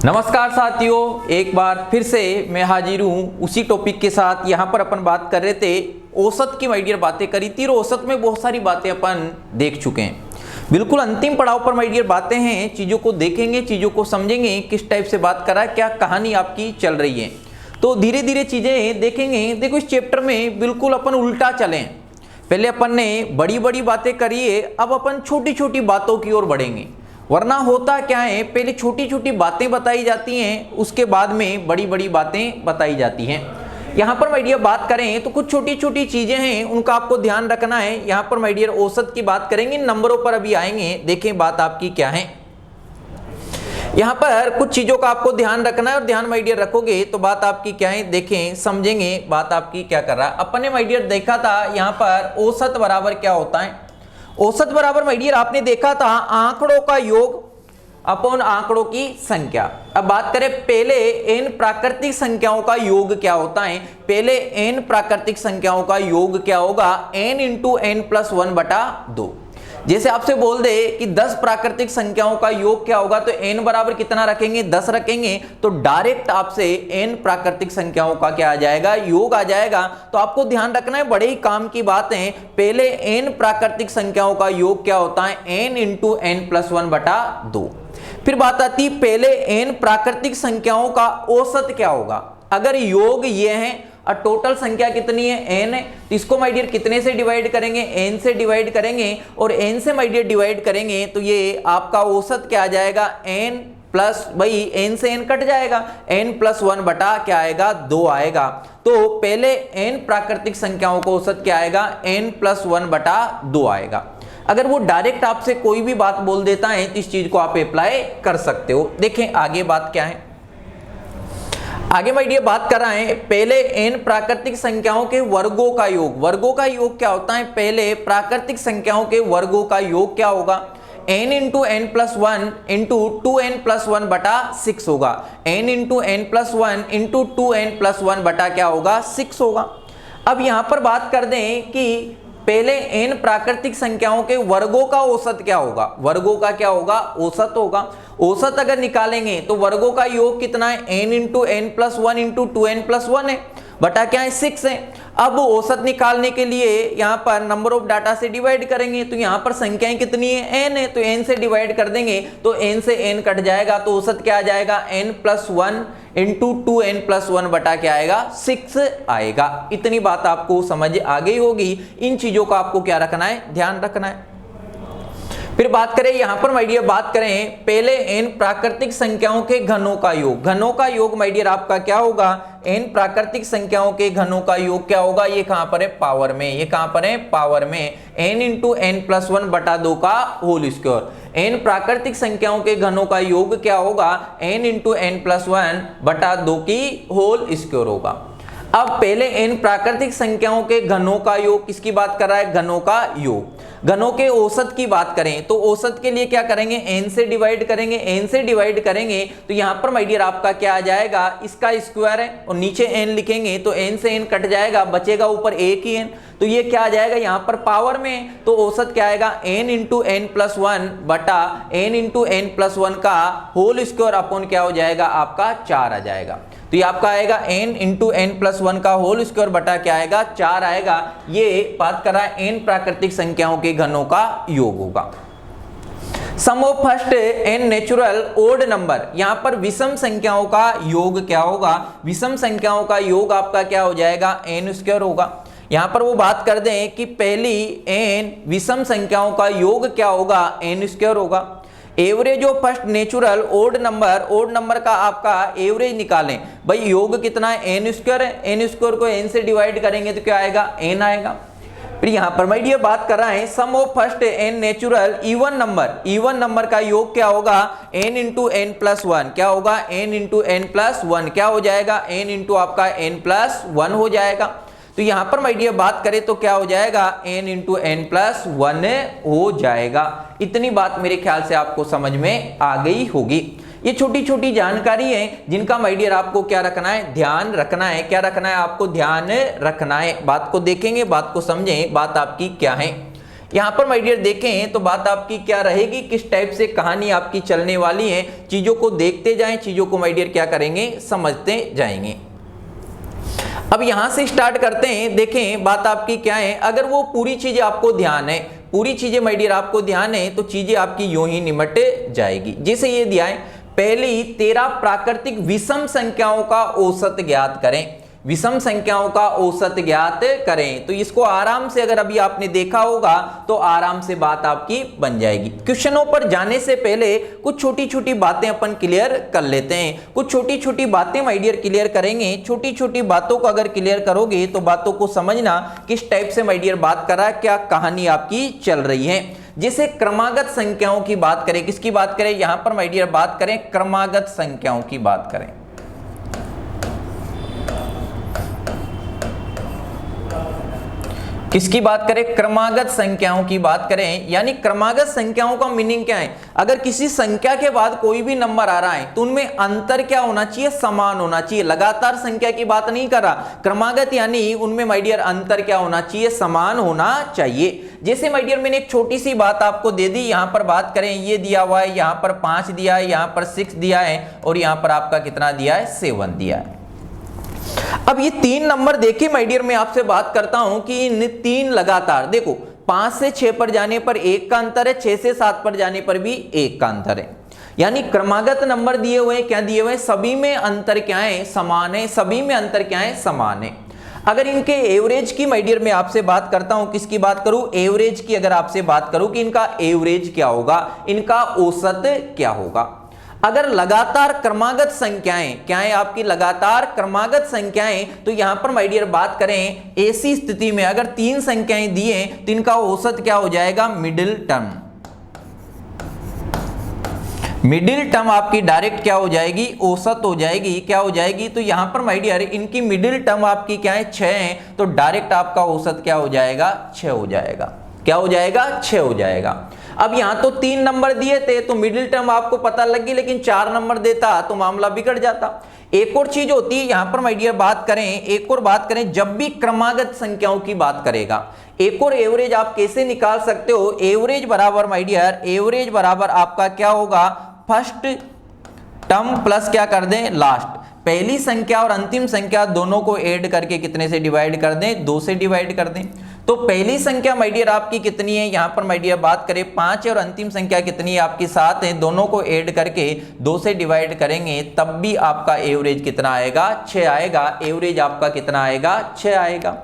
नमस्कार साथियों, एक बार फिर से मैं हाजिर हूँ उसी टॉपिक के साथ। यहाँ पर अपन बात कर रहे थे औसत की, माय डियर बातें करी थी और औसत में बहुत सारी बातें अपन देख चुके हैं। बिल्कुल अंतिम पड़ाव पर माय डियर बातें हैं, चीज़ों को देखेंगे, चीज़ों को समझेंगे, किस टाइप से बात करा, क्या कहानी आपकी चल रही है, तो धीरे धीरे चीज़ें देखेंगे। देखो इस चैप्टर में बिल्कुल अपन उल्टा चलें, पहले अपन ने बड़ी बड़ी बातें करी है, अब अपन छोटी छोटी बातों की ओर बढ़ेंगे। वरना होता क्या है, पहले छोटी छोटी बातें बताई जाती हैं, उसके बाद में बड़ी बड़ी बातें बताई जाती हैं। यहाँ पर माय डियर बात करें तो कुछ छोटी छोटी चीजें हैं, उनका आपको ध्यान रखना है। यहाँ पर माय डियर औसत की बात करेंगे, नंबरों पर अभी आएंगे, देखें बात आपकी क्या है। यहाँ पर कुछ चीजों का आपको ध्यान रखना है और ध्यान माय डियर रखोगे तो बात आपकी क्या है, देखें समझेंगे बात आपकी क्या कर रहा है। अपन ने माय डियर देखा था यहाँ पर औसत बराबर क्या होता है। औसत बराबर माय डियर आपने देखा था आंकड़ों का योग अपॉन आंकड़ों की संख्या। अब बात करें पहले n प्राकृतिक संख्याओं का योग क्या होता है। पहले n प्राकृतिक संख्याओं का योग क्या होगा, n इंटू n प्लस 1 बटा 2। जैसे आपसे बोल दे कि 10 प्राकृतिक संख्याओं का योग क्या होगा, तो n बराबर कितना रखेंगे, 10 रखेंगे, तो डायरेक्ट आपसे n प्राकृतिक संख्याओं का क्या आ जाएगा, योग आ जाएगा। तो आपको ध्यान रखना है, बड़े ही काम की बात है। पहले n प्राकृतिक संख्याओं का योग क्या होता है, n इंटू n प्लस 1 बटा 2। फिर बात आती पहले n प्राकृतिक संख्याओं का औसत क्या होगा। अगर योग ये है और टोटल संख्या कितनी है, n है, तो इसको माय डियर कितने से डिवाइड करेंगे, n से डिवाइड करेंगे, और n से माय डियर डिवाइड करेंगे तो ये आपका औसत क्या आ जाएगा, n प्लस, भाई n से n कट जाएगा, n प्लस 1 बटा क्या आएगा, 2 आएगा। तो पहले n प्राकृतिक संख्याओं का औसत क्या आएगा, n प्लस 1 बटा 2 आएगा। अगर वो डायरेक्ट आपसे कोई भी बात बोल देता है तो इस चीज को आप अप्लाई कर सकते हो। देखें आगे बात क्या है। आगे माय डियर बात कर रहा है पहले n प्राकृतिक संख्याओं के वर्गों का योग। वर्गों का योग क्या होता है, पहले प्राकृतिक संख्याओं के वर्गों का योग क्या होगा, n into n plus 1 into 2n plus 1 बटा 6 होगा। n into n plus 1 into 2n plus 1 बटा क्या होगा, 6 होगा। अब यहां पर बात कर दें कि पहले n प्राकृतिक संख्याओं के वर्गों का औसत क्या होगा, वर्गों का क्या होगा, औसत होगा। औसत अगर निकालेंगे तो वर्गों का योग कितना है, n into n plus 1 into 2n plus 1 है, बटा क्या है, 6 है। अब औसत निकालने के लिए यहाँ पर नंबर ऑफ डाटा से डिवाइड करेंगे, तो यहाँ पर संख्याएं कितनी है, n है, तो n से डिवाइड कर देंगे तो n से n कट जाएगा, तो औसत क्या आ जाएगा, n plus 1 into 2n plus 1 बटा क्या आएगा, 6 आएगा। इतनी बात आपको समझ आ गई होगी। इन चीजों का आपको क्या रखना है, ध्यान रखना है। फिर बात करें यहां पर माय डियर बात करें पहले n प्राकृतिक संख्याओं के घनों का योग। घनों का योग माय डियर आपका क्या होगा, n प्राकृतिक संख्याओं के घनों का योग क्या होगा, ये कहां पर है, पावर में। ये कहां पर है, पावर में। n इंटू n प्लस 1 बटा 2 का होल स्क्वायर। n प्राकृतिक संख्याओं के घनों का योग क्या होगा, n इंटू n प्लस 1 बटा 2 की होल स्क्वायर होगा। अब पहले n प्राकृतिक संख्याओं के घनों का योग, किसकी बात कर रहा है, घनों का योग। घनों के औसत की बात करें तो औसत के लिए क्या करेंगे, n से डिवाइड करेंगे। n से डिवाइड करेंगे तो यहाँ पर माय डियर आपका क्या आ जाएगा, इसका स्क्वायर है और नीचे n लिखेंगे तो n से n कट जाएगा, बचेगा ऊपर एक ही n, तो ये क्या आ जाएगा यहाँ पर पावर में। तो औसत क्या आएगा, n इंटू n प्लस 1 बटा n इंटू n प्लस 1 का होल स्क्वायर अपॉन क्या हो जाएगा, आपका 4 आ जाएगा। तो ये आपका आएगा n इंटू n प्लस 1 का होल स्क्वायर बटा क्या आएगा, 4 आएगा। ये बात कर रहा है n प्राकृतिक संख्याओं के घनों का योग होगा। Sum of first n natural odd number, यहाँ पर विषम संख्याओं का योग क्या होगा, विषम संख्याओं का योग आपका क्या हो जाएगा, n स्क्वायर होगा। यहाँ पर वो बात कर दें कि पहली n विषम संख्याओं का योग क्या होगा, n स्क्वायर होगा। Average of first natural odd number का आपका एवरेज निकालें। भाई योग कितना है, n स्क्वायर है, n स्क्वायर को n से डिवाइड करेंगे तो क्या आएगा, n आएगा। फिर यहाँ पर मैं ये बात कर रहा है sum of first n natural even number का योग क्या होगा, n इंटू n प्लस 1 क्या होगा, n इंटू n प्लस 1 क्या हो जाएगा, n इंटू आपका n प्लस 1 हो जाएगा। तो यहां पर माय डियर बात करें तो क्या हो जाएगा, n इंटू n प्लस 1 हो जाएगा। इतनी बात मेरे ख्याल से आपको समझ में आ गई होगी। ये छोटी छोटी जानकारी है जिनका माय डियर आपको क्या रखना है, ध्यान रखना है। क्या रखना है, आपको ध्यान रखना है। बात को देखेंगे, बात को समझें, बात आपकी क्या है। यहाँ पर माय डियर देखें तो बात आपकी क्या रहेगी, किस टाइप से कहानी आपकी चलने वाली है। चीजों को देखते जाएं, चीजों को माय डियर क्या करेंगे, समझते जाएंगे। अब यहां से स्टार्ट करते हैं। देखें बात आपकी क्या है, अगर वो पूरी चीजें आपको ध्यान है, पूरी चीजें माय डियर आपको ध्यान है, तो चीजें आपकी यूं ही निमट जाएगी। जैसे ये दिया है, पहली 13 प्राकृतिक विषम संख्याओं का औसत ज्ञात करें। विषम संख्याओं का औसत ज्ञात करें, तो इसको आराम से अगर अभी आपने देखा होगा तो आराम से बात आपकी बन जाएगी। क्वेश्चनों पर जाने से पहले कुछ छोटी छोटी बातें अपन क्लियर कर लेते हैं। कुछ छोटी छोटी बातें माय डियर क्लियर करेंगे। छोटी छोटी बातों को अगर क्लियर करोगे तो बातों को समझना किस टाइप से माय डियर बात कर रहा है, क्या कहानी आपकी चल रही है। जैसे क्रमागत संख्याओं की बात करें, किसकी बात करें, यहां पर माय डियर बात करें क्रमागत संख्याओं की बात करें। किसकी बात करें, क्रमागत संख्याओं की बात करें। यानी क्रमागत संख्याओं का मीनिंग क्या है, अगर किसी संख्या के बाद कोई भी नंबर आ रहा है तो उनमें अंतर क्या होना चाहिए, समान होना चाहिए। लगातार संख्या की बात नहीं कर रहा, क्रमागत यानी उनमें माय डियर अंतर क्या होना चाहिए, समान होना चाहिए। जैसे माय डियर मैंने एक छोटी सी बात आपको दे दी, यहां पर बात करें, ये दिया हुआ है, यहां पर 5 दिया है, यहां पर 6 दिया है और यहां पर आपका कितना दिया है, 7 दिया है। अब ये 3 नंबर देखिए माय डियर, मैं आपसे बात करता हूं कि इन 3 लगातार देखो, 5 से 6 पर जाने पर 1 का अंतर है, 6 से 7 पर जाने पर भी 1 का अंतर है। यानी क्रमागत नंबर दिए हुए क्या दिए हुए, सभी में अंतर क्या है, समान है। सभी में अंतर क्या है, समान है। अगर इनके एवरेज की माय डियर मैं आपसे बात करता हूं, किसकी बात करूं, एवरेज की अगर आपसे बात करूं कि इनका एवरेज क्या होगा, इनका औसत क्या होगा। अगर लगातार क्रमागत संख्याएं क्या है आपकी, लगातार क्रमागत संख्याएं, तो यहां पर माय डियर बात करें ऐसी स्थिति में अगर 3 संख्याएं दी हैं तो इनका औसत क्या हो जाएगा, मिडिल टर्म। मिडिल टर्म आपकी डायरेक्ट क्या हो जाएगी, औसत हो जाएगी। क्या हो जाएगी, तो यहां पर माय डियर इनकी मिडिल टर्म आपकी क्या है, 6 है, तो डायरेक्ट आपका औसत क्या हो जाएगा, 6 हो जाएगा। क्या हो जाएगा, 6 हो जाएगा। अब यहां तो 3 नंबर दिए थे तो मिडिल टर्म आपको पता लगी, लेकिन 4 नंबर देता तो मामला बिगड़ जाता। एक और चीज होती है यहां पर माय डियर बात करें, एक और बात करें, जब भी क्रमागत संख्याओं की बात करेगा, एक और एवरेज आप कैसे निकाल सकते हो, एवरेज बराबर माय डियर, एवरेज बराबर आपका क्या होगा, फर्स्ट टर्म प्लस क्या कर दें, लास्ट। पहली संख्या और अंतिम संख्या दोनों को ऐड करके कितने से डिवाइड कर दें, 2 से डिवाइड कर दें। तो पहली संख्या माय डियर आपकी कितनी है, यहां पर माय डियर बात करें 5 है और अंतिम संख्या कितनी है आपकी 7 है, दोनों को ऐड करके 2 से डिवाइड करेंगे तब भी आपका एवरेज कितना आएगा, 6 आएगा। एवरेज आपका कितना आएगा, 6 आएगा।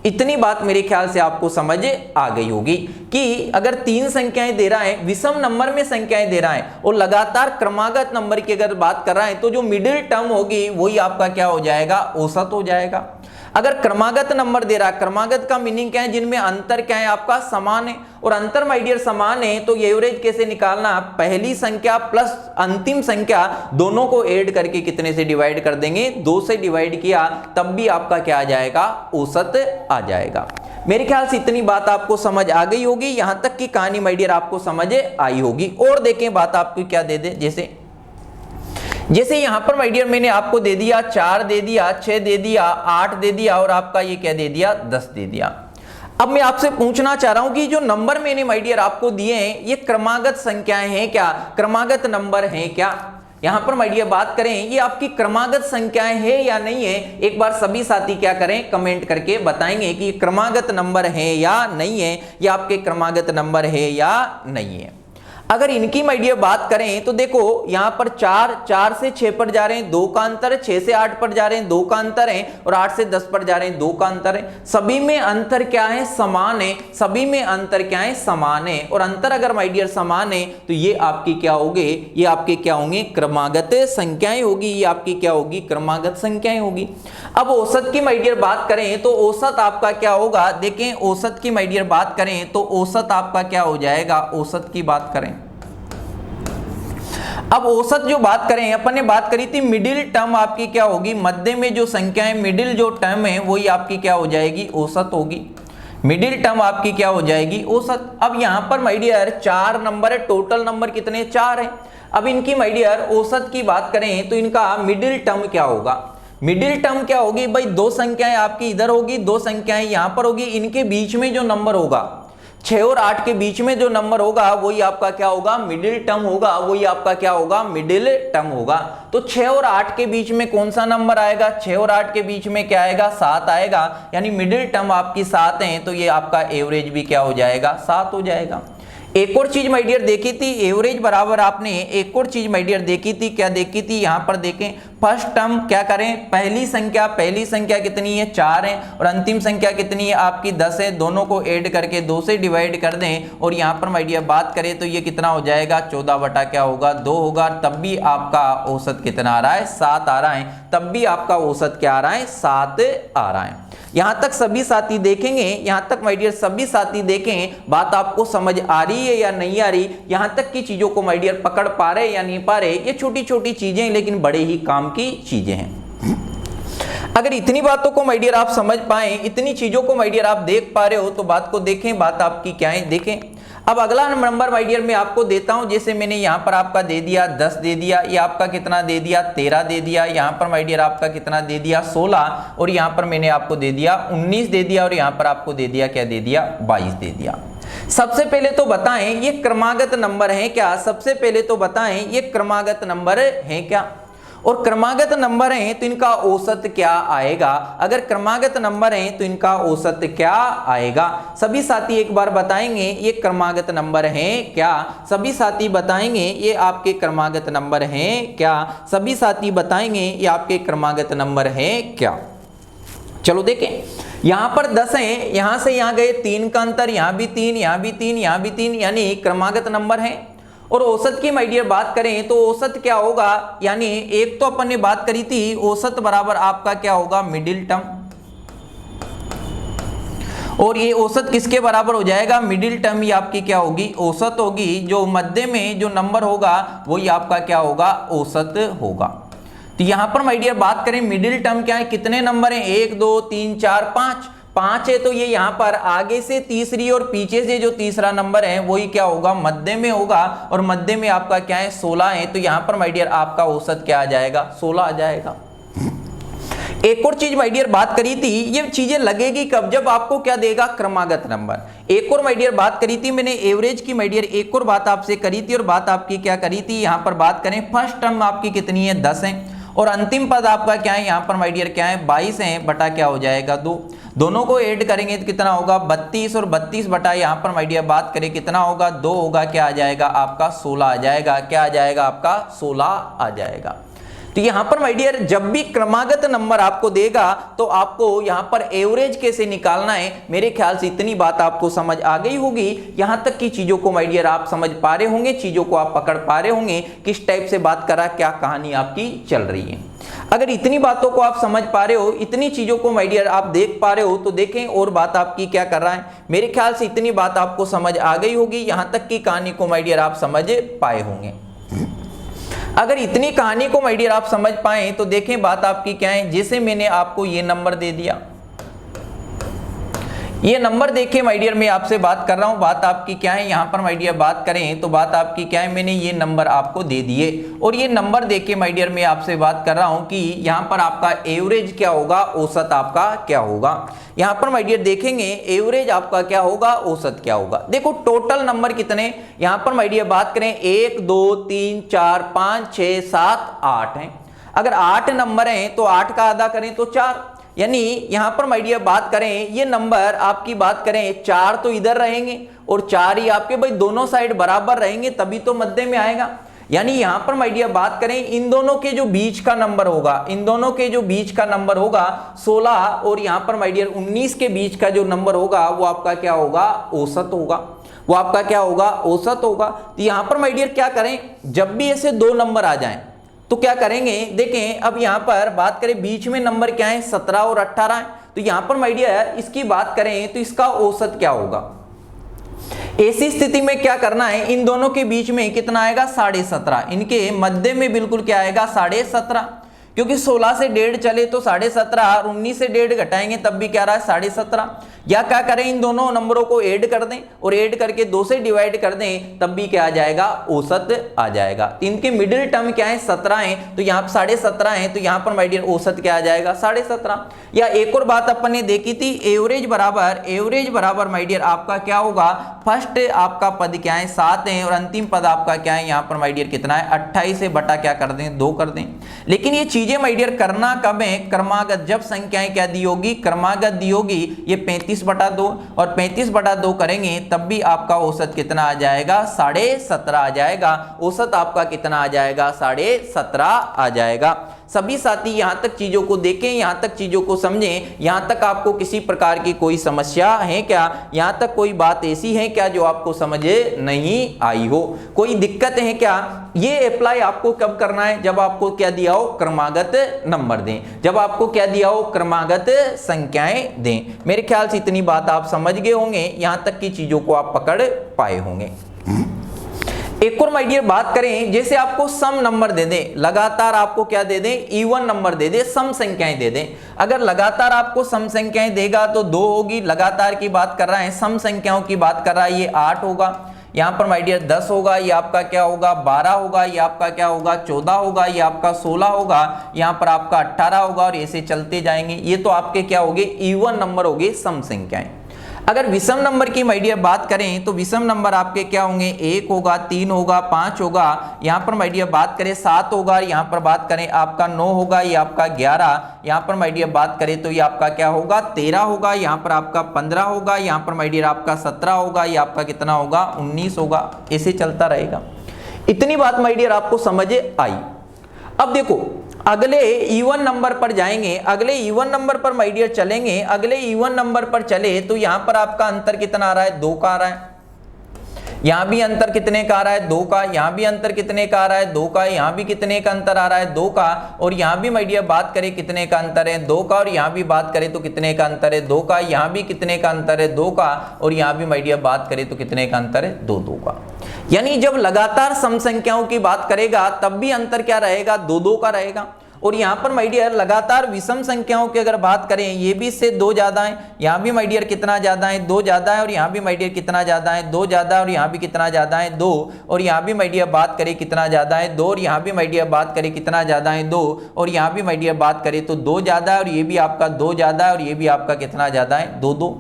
इतनी बात मेरे ख्याल से आपको समझ आ गई होगी कि अगर 3 संख्याएं दे रहा है, विषम नंबर में संख्याएं दे रहा है और लगातार क्रमागत नंबर की अगर बात कर रहा है तो जो मिडिल टर्म होगी वही आपका क्या हो जाएगा, औसत हो जाएगा। अगर क्रमागत नंबर दे रहा है, क्रमागत का मीनिंग क्या है, जिनमें अंतर क्या है आपका, समान है, और अंतर माय डियर समान है, तो ये एवरेज कैसे निकालना, पहली संख्या प्लस अंतिम संख्या दोनों को ऐड करके कितने से डिवाइड कर देंगे, 2 से डिवाइड किया तब भी आपका क्या आ जाएगा, औसत आ जाएगा। मेरे ख्याल से इतनी बात आपको समझ आ गई होगी, यहां तक की कहानी माय डियर आपको समझ आई होगी। और देखें बात आपको क्या दे दे, जैसे यहां पर माय डियर मैंने आपको दे दिया 4 दे दिया, 6 दे दिया, 8 दे दिया और आपका ये क्या दे दिया, 10 दे दिया। अब मैं आपसे पूछना चाह रहा हूं कि जो नंबर मैंने माय डियर आपको दिए हैं ये क्रमागत संख्याएं हैं क्या, क्रमागत नंबर हैं क्या। यहां पर माय डियर बात करें ये आपकी क्रमागत संख्याएं है या नहीं है, एक बार सभी साथी क्या करें, कमेंट करके बताएंगे कि क्रमागत नंबर है या नहीं है, या आपके क्रमागत नंबर है या नहीं है। अगर इनकी माय डियर बात करें तो देखो यहां पर 4 से 6 पर जा रहे हैं, 2 का अंतर है, 6 से 8 पर जा रहे हैं, 2 का अंतर है, और 8 से 10 पर जा रहे हैं, 2 का अंतर है। सभी में अंतर क्या है, समान है। सभी में अंतर क्या है, समान है। और अंतर अगर माय डियर समान है तो ये आपकी क्या होंगे, ये आपके क्या होंगे, क्रमागत संख्याएं होगी। ये आपकी क्या होगी, क्रमागत संख्याएं होगी। अब औसत की माय डियर बात करें तो औसत आपका क्या होगा, देखें औसत की माय डियर बात करें तो औसत आपका क्या हो जाएगा, औसत की बात करें। अब औसत जो बात करें, अपन ने बात करी थी मिडिल टर्म आपकी क्या होगी, मध्य में जो संख्याएं मिडिल जो टर्म है वही आपकी क्या हो जाएगी, औसत होगी। मिडिल टर्म आपकी क्या हो जाएगी, औसत। अब यहां पर माय डियर 4 नंबर है, टोटल नंबर कितने 4 है। अब इनकी माय डियर औसत की बात करें तो इनका मिडिल टर्म क्या होगा, मिडिल टर्म क्या होगी भाई, 2 संख्याएं आपकी इधर होगी, 2 संख्याएं यहां पर होगी, इनके बीच में जो नंबर होगा 6 और 8 के बीच में जो नंबर होगा वही आपका क्या होगा, मिडिल टर्म होगा, वही आपका क्या होगा, मिडिल टर्म होगा। तो 6 और 8 के बीच में कौन सा नंबर आएगा, 6 और 8 के बीच में क्या आएगा, 7 आएगा, यानी मिडिल टर्म आपकी 7 है, तो ये आपका एवरेज भी क्या हो जाएगा, 7 हो जाएगा। एक और चीज माय डियर देखी थी, एवरेज बराबर आपने एक और चीज माय डियर देखी थी, क्या देखी थी, यहां पर देखें फर्स्ट टर्म क्या करें, पहली संख्या कितनी है, 4 है, और अंतिम संख्या कितनी है आपकी 10 है, दोनों को ऐड करके 2 से डिवाइड कर दें, और यहां पर माय डियर बात करें तो ये कितना हो जाएगा, 14 बटा क्या होगा, 2 होगा, तब भी आपका औसत कितना आ रहा है, 7 आ रहा है, तब भी आपका औसत क्या आ रहा है, 7 आ रहा है। यहां तक सभी साथी देखेंगे, यहां तक माय डियर सभी साथी देखें, बात आपको समझ आ रही है या नहीं आ रही, यहां तक की चीजों को माय डियर पकड़ पा रहे या नहीं पा रहे, ये छोटी छोटी चीजें लेकिन बड़े ही काम की चीजें हैं। अगर इतनी बातों को माय डियर आप समझ पाए, इतनी चीजों को माय डियर आप देख पा रहे हो, तो बात को देखें, बात आपकी क्या है देखें। अब अगला नंबर माय डियर मैं आपको देता हूं, जैसे मैंने यहां पर आपका दे दिया 10 दे दिया, ये आपका कितना दे दिया 13 दे दिया, यहां पर माय डियर आपका कितना दे दिया 16, और यहां पर मैंने आपको दे दिया 19 दे दिया, और यहां पर आपको दे दिया क्या दे दिया 22 दे दिया। सबसे पहले तो बताएं ये क्रमागत नंबर है क्या, सबसे पहले तो बताएं ये क्रमागत नंबर है क्या, और क्रमागत नंबर हैं तो इनका औसत क्या आएगा, अगर क्रमागत नंबर हैं तो इनका औसत क्या आएगा। सभी साथी एक बार बताएंगे ये क्रमागत नंबर हैं क्या, सभी साथी बताएंगे ये आपके क्रमागत नंबर हैं क्या, सभी साथी बताएंगे ये आपके क्रमागत नंबर हैं क्या। चलो देखें, यहां पर 10 हैं, यहां से यहां गए 3 का अंतर, यहां भी 3, यहां भी 3, यहां भी 3, यानी क्रमागत नंबर हैं। और औसत की माय डियर बात करें तो औसत क्या होगा, यानी एक तो अपन ने बात करी थी औसत बराबर आपका क्या होगा, मिडिल टर्म, और ये औसत किसके बराबर हो जाएगा, मिडिल टर्म ही आपकी क्या होगी, औसत होगी, जो मध्य में जो नंबर होगा वही आपका क्या होगा, औसत होगा। तो यहां पर माय डियर बात करें मिडिल टर्म क्या है, कितने नंबर हैं, 1 2 3 4 5 है, तो ये यहां पर आगे से तीसरी और पीछे से जो तीसरा नंबर है वही क्या होगा, मध्य में होगा, और मध्य में आपका क्या है 16 है, तो यहां पर माय डियर आपका औसत क्या आ जाएगा, 16 आ जाएगा। एक और चीज माय डियर बात करी थी, ये चीजें लगेगी कब, जब आपको क्या देगा, क्रमागत नंबर। एक और माय डियर बात करी थी मैंने एवरेज की माय डियर, एक और बात आपसे करी थी, और बात आपकी क्या करी थी, यहां पर बात करें फर्स्ट टर्म आपकी कितनी है 10 है, और अंतिम पद आपका क्या है, यहां पर माय डियर क्या है 22 है, बटा क्या हो जाएगा 2, दोनों को ऐड करेंगे तो कितना होगा 32, और 32 बटा यहां पर माय डियर बात करें कितना होगा 2 होगा, क्या आ जाएगा आपका 16 आ जाएगा, क्या आ जाएगा आपका 16 आ जाएगा। तो यहां पर माय डियर जब भी क्रमागत नंबर आपको देगा तो आपको यहां पर एवरेज कैसे निकालना है, मेरे ख्याल से इतनी बात आपको समझ आ गई होगी। यहां तक की चीजों को माय डियर आप समझ पा रहे होंगे, चीजों को आप पकड़ पा रहे होंगे, किस टाइप से बात करा, क्या कहानी आपकी चल रही है। अगर इतनी बातों को आप समझ पा रहे हो, इतनी चीजों को माय डियर आप देख पा रहे हो, तो देखें और बात आपकी क्या कर रहा है, मेरे ख्याल से इतनी बात आपको समझ आ गई होगी, यहां तक की कहानी को माय डियर आप समझ पाए होंगे। अगर इतनी कहानी को माय डियर आप समझ पाए तो देखें बात आपकी क्या है, जैसे मैंने आपको ये नंबर दे दिया, ये नंबर देखिए माय डियर मैं आपसे बात कर रहा हूं, बात आपकी क्या है, यहां पर माय डियर बात करें तो बात आपकी क्या है, मैंने ये नंबर आपको दे दिए, और ये नंबर देखिए माय डियर मैं आपसे बात कर रहा हूं कि यहां पर आपका एवरेज क्या होगा, औसत आपका क्या होगा। यहां पर माय डियर देखेंगे एवरेज आपका क्या होगा, औसत क्या होगा। देखो टोटल नंबर कितने, यहां पर माय डियर बात करें 1 2 3 4 5 6 7 8 हैं, अगर 8 नंबर हैं तो 8 का आधा करें तो 4, यानी यहां पर माय डियर बात करें ये नंबर आपकी बात करें 4 तो इधर रहेंगे और 4 ही आपके भाई दोनों साइड बराबर रहेंगे तभी तो मध्य में आएगा। यानी यहां पर माय डियर बात करें इन दोनों के जो बीच का नंबर होगा, इन दोनों के जो बीच का नंबर होगा 16 और यहां पर माय डियर 19 के बीच का जो नंबर होगा वो आपका क्या होगा, औसत होगा, वो आपका क्या होगा, औसत होगा। तो यहां पर माय डियर क्या करें, जब भी ऐसे दो नंबर आ जाएं तो क्या करेंगे, देखें अब यहां पर बात करें बीच में नंबर क्या है 17 और 18 है, तो यहां पर माय डियर इसकी बात करें तो इसका औसत क्या होगा। ऐसी स्थिति में क्या करना है, इन दोनों के बीच में कितना आएगा 17.5, इनके मध्य में बिल्कुल क्या आएगा 17.5, क्योंकि 16 से 1.5 चले तो 17.5 और 19 से 1.5 घटाएंगे तब भी क्या रहा है 17.5। या क्या करें, इन दोनों नंबरों को ऐड कर दें और ऐड करके 2 से डिवाइड कर दें तब भी क्या आ जाएगा, औसत आ जाएगा। तो इनके मिडिल टर्म क्या है 17 है, तो यहाँ पर 17.5 है, तो यहाँ पर माय डियर औसत क्या आ जाएगा 17.5। या एक और बात अपन ने देखी थी, एवरेज बराबर माय डियर आपका क्या होगा, फर्स्ट आपका पद क्या है 7 है और अंतिम पद आपका क्या है यहाँ पर माय डियर कितना है 28 से बटा क्या कर दें 2 कर दें। लेकिन ये चीजें माय डियर करना कब है, क्रमागत, जब संख्याएं क्या दी होगी, क्रमागत दी होगी। ये 35/2 और 35/2 करेंगे तब भी आपका औसत कितना आ जाएगा 17.5 आ जाएगा। औसत आपका कितना आ जाएगा 17.5 आ जाएगा। सभी साथी यहाँ तक चीजों को देखें, यहाँ तक चीजों को समझें। यहाँ तक आपको किसी प्रकार की कोई समस्या है क्या, यहाँ तक कोई बात ऐसी है क्या जो आपको समझ नहीं आई हो, कोई दिक्कत है क्या? ये अप्लाई आपको कब करना है, जब आपको क्या दिया हो, क्रमागत नंबर दें, जब आपको क्या दिया हो, क्रमागत संख्याएं दें। मेरे ख्याल से इतनी बात आप समझ गए होंगे, यहाँ तक की चीजों को आप पकड़ पाए होंगे। एक और माय डियर बात करें, जैसे आपको सम नंबर दे दें, लगातार आपको क्या दे दें, इवन नंबर दे दें, सम संख्याएं दे दें। अगर लगातार आपको सम संख्याएं देगा तो 2 होगी, लगातार की बात कर रहा है, सम संख्याओं की बात कर रहा है, ये 8 होगा। यहाँ पर माय डियर 10 होगा, ये आपका क्या होगा 12 होगा, ये आपका क्या होगा 14 होगा, ये आपका 16 होगा, यहाँ पर आपका 18 होगा और ऐसे चलते जाएंगे। ये तो आपके क्या होंगे, इवन नंबर होंगे, सम संख्याएं। अगर विषम नंबर की माय डियर बात करें तो विषम नंबर आपके क्या होंगे, 1 होगा, 3 होगा, 5 होगा, यहाँ पर माय डियर बात करें 7 होगा, यहाँ पर बात करें आपका 9 होगा, ये आपका 11, यहाँ पर माय डियर बात करें तो ये आपका क्या होगा 13 होगा, यहाँ पर आपका 15 होगा, यहाँ पर माय डियर आपका 17 होगा, ये आपका कितना होगा 19 होगा, ऐसे चलता रहेगा। इतनी बात माय डियर आपको समझ आई। अब देखो अगले इवन नंबर पर जाएंगे, अगले इवन नंबर पर माय डियर चलेंगे, अगले इवन नंबर पर चले तो यहां पर आपका अंतर कितना आ रहा है, 2 का आ रहा है। यहां भी अंतर कितने का आ रहा है, 2 का। यहां भी अंतर कितने का आ रहा है, 2 का। यहां भी कितने का अंतर आ रहा है, 2 का। और यहां भी माय डियर बात करें कितने का अंतर है, 2 का। और यहां भी बात करें तो कितने का अंतर है, 2 का। यहां भी कितने का अंतर है, 2 का। और यहां भी माय डियर बात करें तो कितने का अंतर है, 2 का। यानी जब लगातार सम संख्याओं की बात करेगा तब भी अंतर क्या रहेगा, 2 का रहेगा। और यहाँ पर माय डियर लगातार विषम संख्याओं की अगर बात करें, ये भी इससे 2 ज्यादा है, यहाँ भी माय डियर कितना ज्यादा है, 2 ज्यादा है। और यहाँ भी माय डियर कितना ज्यादा है, 2 ज्यादा है। और यहाँ भी कितना ज्यादा है, 2। और यहाँ भी माय डियर बात करें कितना ज्यादा है, 2। और यहाँ भी माय डियर बात करें कितना ज्यादा है, 2। और यहाँ भी माय डियर बात करें तो 2 ज्यादा है। और ये भी आपका 2 ज्यादा है। और ये भी आपका कितना ज्यादा है, 2।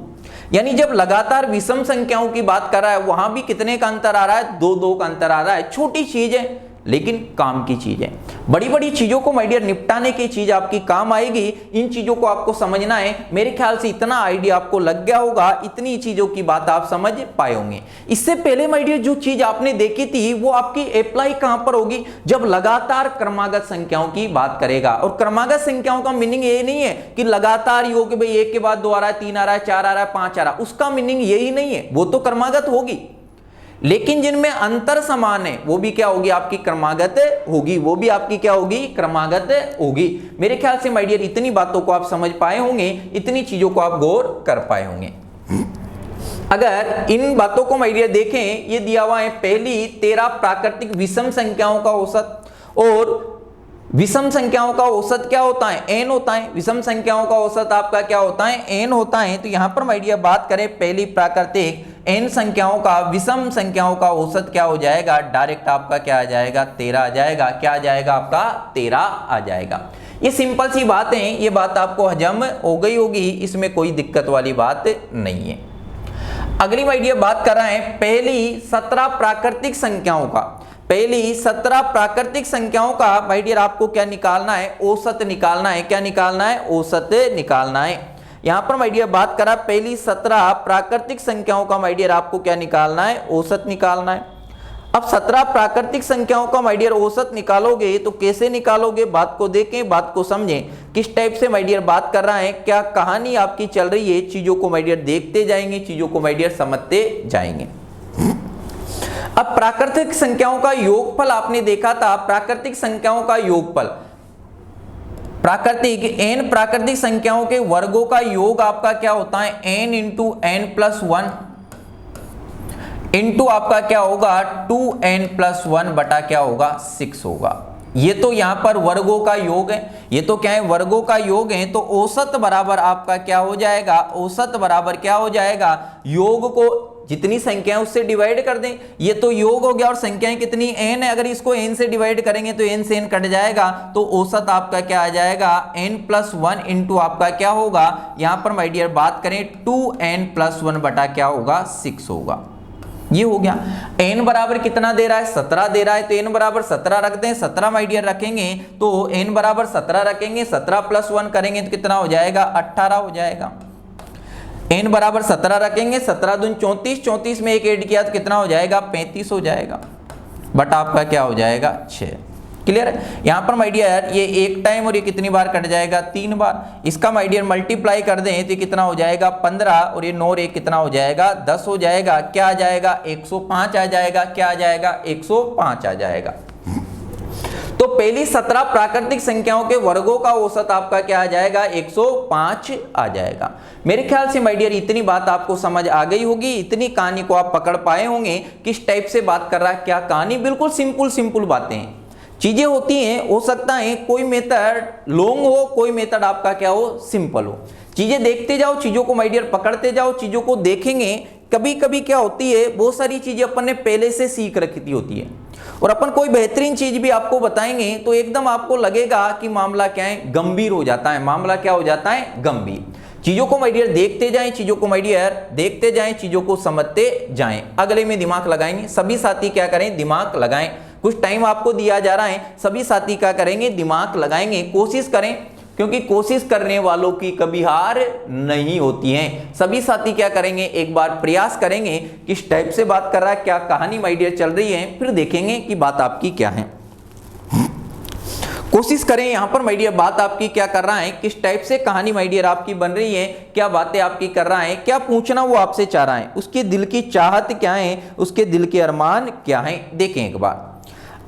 यानी जब लगातार विषम संख्याओं की बात कर रहा है वहां भी कितने का अंतर आ रहा है, 2 का अंतर आ रहा है। छोटी चीज है लेकिन काम की चीज है। बड़ी बड़ी चीजों को माय डियर निपटाने की चीज आपकी काम आएगी। इन चीजों को आपको समझना है। मेरे ख्याल से इतना आइडिया आपको लग गया होगा, इतनी चीजों की बात आप समझ पाए होंगे। इससे पहले माय डियर जो चीज आपने देखी थी वो आपकी अप्लाई कहां पर होगी, जब लगातार क्रमागत संख्याओं की बात करेगा। और क्रमागत संख्याओं का मीनिंग ये नहीं है कि लगातार ही हो कि भाई 1 के बाद 2 आ रहा है, 3 आ रहा है, 4 आ रहा है, 5 आ रहा है, उसका मीनिंग यही नहीं है। वो तो क्रमागत होगी, लेकिन जिनमें अंतर समान है वो भी क्या होगी, आपकी क्रमागत होगी। वो भी आपकी क्या होगी, क्रमागत होगी। मेरे ख्याल से माय डियर इतनी बातों को आप समझ पाए होंगे, इतनी चीजों को आप गौर कर पाए होंगे। अगर इन बातों को माय डियर देखें, ये दिया हुआ है पहली 13 प्राकृतिक विषम संख्याओं का औसत। और विषम संख्याओं का औसत क्या होता है, n होता है। विषम संख्याओं का औसत आपका क्या होता है, n होता है। तो यहां पर माय डियर बात करें पहली प्राकृतिक n संख्याओं का विषम संख्याओं का औसत क्या हो जाएगा, डायरेक्ट आपका क्या आ जाएगा, 13 आ जाएगा। क्या आ जाएगा आपका, 13 आ जाएगा। ये सिंपल सी बात है, ये बात आपको हजम हो गई होगी, इसमें कोई दिक्कत वाली बात नहीं है। अगली माय डियर बात कर रहे हैं पहली 17 प्राकृतिक संख्याओं का। पहली 17 प्राकृतिक संख्याओं का माय डियर आपको क्या निकालना है, औसत निकालना है। क्या निकालना है, औसत निकालना है। यहां पर माय डियर बात करा पहली 17 प्राकृतिक संख्याओं का माय डियर आपको क्या निकालना है, औसत निकालना है। अब 17 प्राकृतिक संख्याओं का माय डियर औसत निकालोगे तो कैसे निकालोगे, बात को देखें, बात को समझें, किस टाइप से माय डियर बात कर रहा है, क्या कहानी आपकी चल रही है। चीजों को माय डियर देखते जाएंगे, चीजों को माय डियर समझते जाएंगे। अब प्राकृतिक संख्याओं का योगफल आपने देखा था, प्राकृतिक संख्याओं का योगफल, प्राकृतिक n प्राकृतिक संख्याओं के वर्गों का योग आपका क्या होता है, n into n plus 1 into आपका क्या होगा 2n प्लस 1 बटा क्या होगा 6 होगा। ये तो यहां पर वर्गों का योग है, ये तो क्या है, वर्गों का योग है। तो औसत बराबर आपका क्या हो जाएगा, औसत बराबर क्या हो जाएगा, योग को जितनी संख्याएं उससे डिवाइड कर दें। ये तो योग हो गया और संख्याएं कितनी n है, अगर इसको n से डिवाइड करेंगे तो n से n कट जाएगा, तो औसत आपका क्या आ जाएगा, n+1 इंटू आपका क्या होगा, यहां पर माय डियर बात करें 2n+1 बटा क्या होगा, 6 होगा। ये हो गया। n बराबर कितना दे रहा है, 17 दे रहा है, तो n बराबर 17 रखते हैं, 17 माय डियर रखेंगे तो n बराबर 17 रखेंगे, 17+1 करेंगे तो कितना हो जाएगा, 18 हो जाएगा। n बराबर 17 रखेंगे, 17 दूनी 34, 34 में एक ऐड किया तो कितना हो जाएगा, 35 हो जाएगा, बट आपका क्या हो जाएगा, 6। क्लियर है। यहां पर माय डियर ये एक टाइम और ये कितनी बार कट जाएगा, 3 बार। इसका माय डियर मल्टीप्लाई कर दें तो कितना हो जाएगा, 15, और ये 9 और 1 कितना हो जाएगा, 10 हो जाएगा। क्या आ जाएगा, 105 आ जाएगा। क्या आ जाएगा, 105 आ जाएगा। तो पहली 17 प्राकृतिक संख्याओं के वर्गों का औसत आपका क्या आ जाएगा, 105 आ जाएगा। मेरे ख्याल से माय डियर इतनी बात आपको समझ आ गई होगी, इतनी कहानी को आप पकड़ पाए होंगे किस टाइप से बात कर रहा है, क्या कहानी। बिल्कुल सिंपल बातें हैं, चीजें होती हैं, हो सकता है कोई मेथड लॉन्ग हो, कोई मेथड आपका क्या हो, सिंपल हो। चीजें देखते जाओ, चीजों को माय डियर पकड़ते जाओ, चीजों को देखेंगे। कभी कभी क्या होती है, बहुत सारी चीजें अपन ने पहले से सीख रखी होती है, और अपन कोई बेहतरीन चीज भी आपको बताएंगे तो एकदम आपको लगेगा कि मामला क्या है, गंभीर हो जाता है। मामला क्या हो जाता है, गंभीर। चीजों को माय डियर देखते जाएं, चीजों को माय डियर देखते जाएं, चीजों को समझते जाएं। अगले में दिमाग लगाएंगे, सभी साथी क्या करें, दिमाग लगाएं। कुछ टाइम आपको दिया जा रहा है, सभी साथी क्या करेंगे, दिमाग लगाएंगे, कोशिश करें, क्योंकि कोशिश करने वालों की कभी हार नहीं होती है। सभी साथी क्या करेंगे, एक बार प्रयास करेंगे, किस टाइप से बात कर रहा है, क्या कहानी माय डियर चल रही है, फिर देखेंगे कि बात आपकी क्या है। कोशिश करें यहां पर माय डियर बात आपकी क्या कर रहा है, किस टाइप से कहानी माय डियर आपकी बन रही है, क्या बातें आपकी कर रहा है, क्या पूछना वो आपसे चाह रहा है, उसके दिल की चाहत क्या है, उसके दिल के अरमान क्या है, देखें एक बार।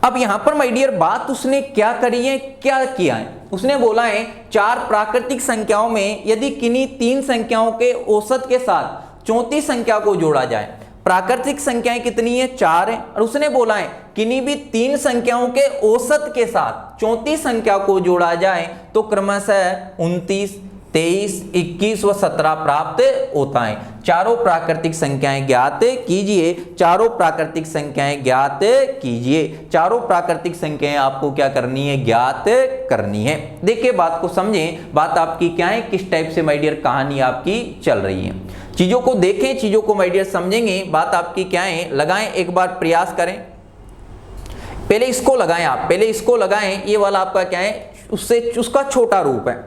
अब यहां पर माय डियर बात उसने क्या करी है, क्या किया है, उसने बोला है 4 प्राकृतिक संख्याओं में यदि किन्हीं 3 संख्याओं के औसत के साथ चौथी संख्या को जोड़ा जाए। प्राकृतिक संख्याएं कितनी है, 4 है, और उसने बोला है किन्हीं भी 3 संख्याओं के औसत के साथ चौथी संख्या को जोड़ा जाए तो क्रमशः 29, 23, 21 व 17 प्राप्त होता है। चारों प्राकृतिक संख्याएं ज्ञात कीजिए, चारों प्राकृतिक संख्याएं ज्ञात कीजिए। चारों प्राकृतिक संख्याएं आपको क्या करनी है, ज्ञात करनी है। देखिए बात को समझें, बात आपकी क्या है, किस टाइप से माय डियर कहानी आपकी चल रही है। चीजों को देखें, चीजों को माय डियर समझेंगे, बात आपकी क्या है, लगाएं, एक बार प्रयास करें। पहले इसको लगाएं, आप पहले इसको लगाएं, ये वाला आपका क्या है, उससे उसका छोटा रूप है।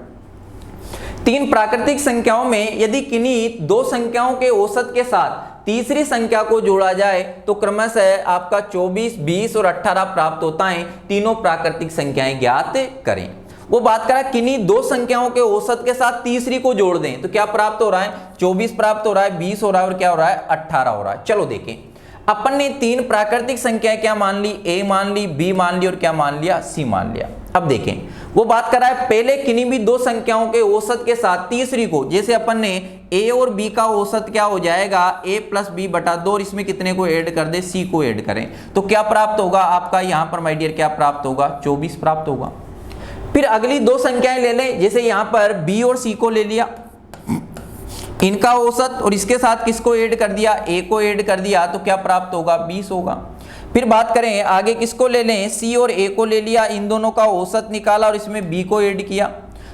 3 प्राकृतिक संख्याओं में यदि किन्हीं 2 संख्याओं के औसत के साथ तीसरी संख्या को जोड़ा जाए तो क्रमशः आपका 24, 20 और 18 प्राप्त होता है। तीनों प्राकृतिक संख्याएं ज्ञात करें। वो बात करा किन्हीं 2 संख्याओं के औसत के साथ तीसरी को जोड़ दें तो क्या प्राप्त हो रहा है, 24 प्राप्त हो रहा है, 20 हो रहा है और क्या हो रहा है, 18 हो रहा है। चलो देखें, अपन ने 3 प्राकृतिक संख्याएं क्या मान ली, A मान ली, B मान ली और क्या मान लिया, C मान लिया। अब देखें, वो बात कर रहा है पहले किन्हीं भी 2 संख्याओं के औसत के साथ तीसरी को, जैसे अपन ने A और B का औसत क्या हो जाएगा, A + B बटा 2, और इसमें कितने को ऐड कर दे, C को ऐड करें तो क्या प्राप्त होगा आपका, यहां पर माय डियर क्या प्राप्त होगा, 24 प्राप्त होगा। फिर अगली 2 संख्याएं ले लें, जैसे यहां पर B और C को ले लिया, इनका औसत, और इसके साथ किसको ऐड कर दिया, A को ऐड कर दिया तो क्या प्राप्त होगा, 20 होगा। फिर बात करें आगे किसको ले लें, C और A को ले लिया, इन दोनों का औसत निकाला और इसमें B को ऐड किया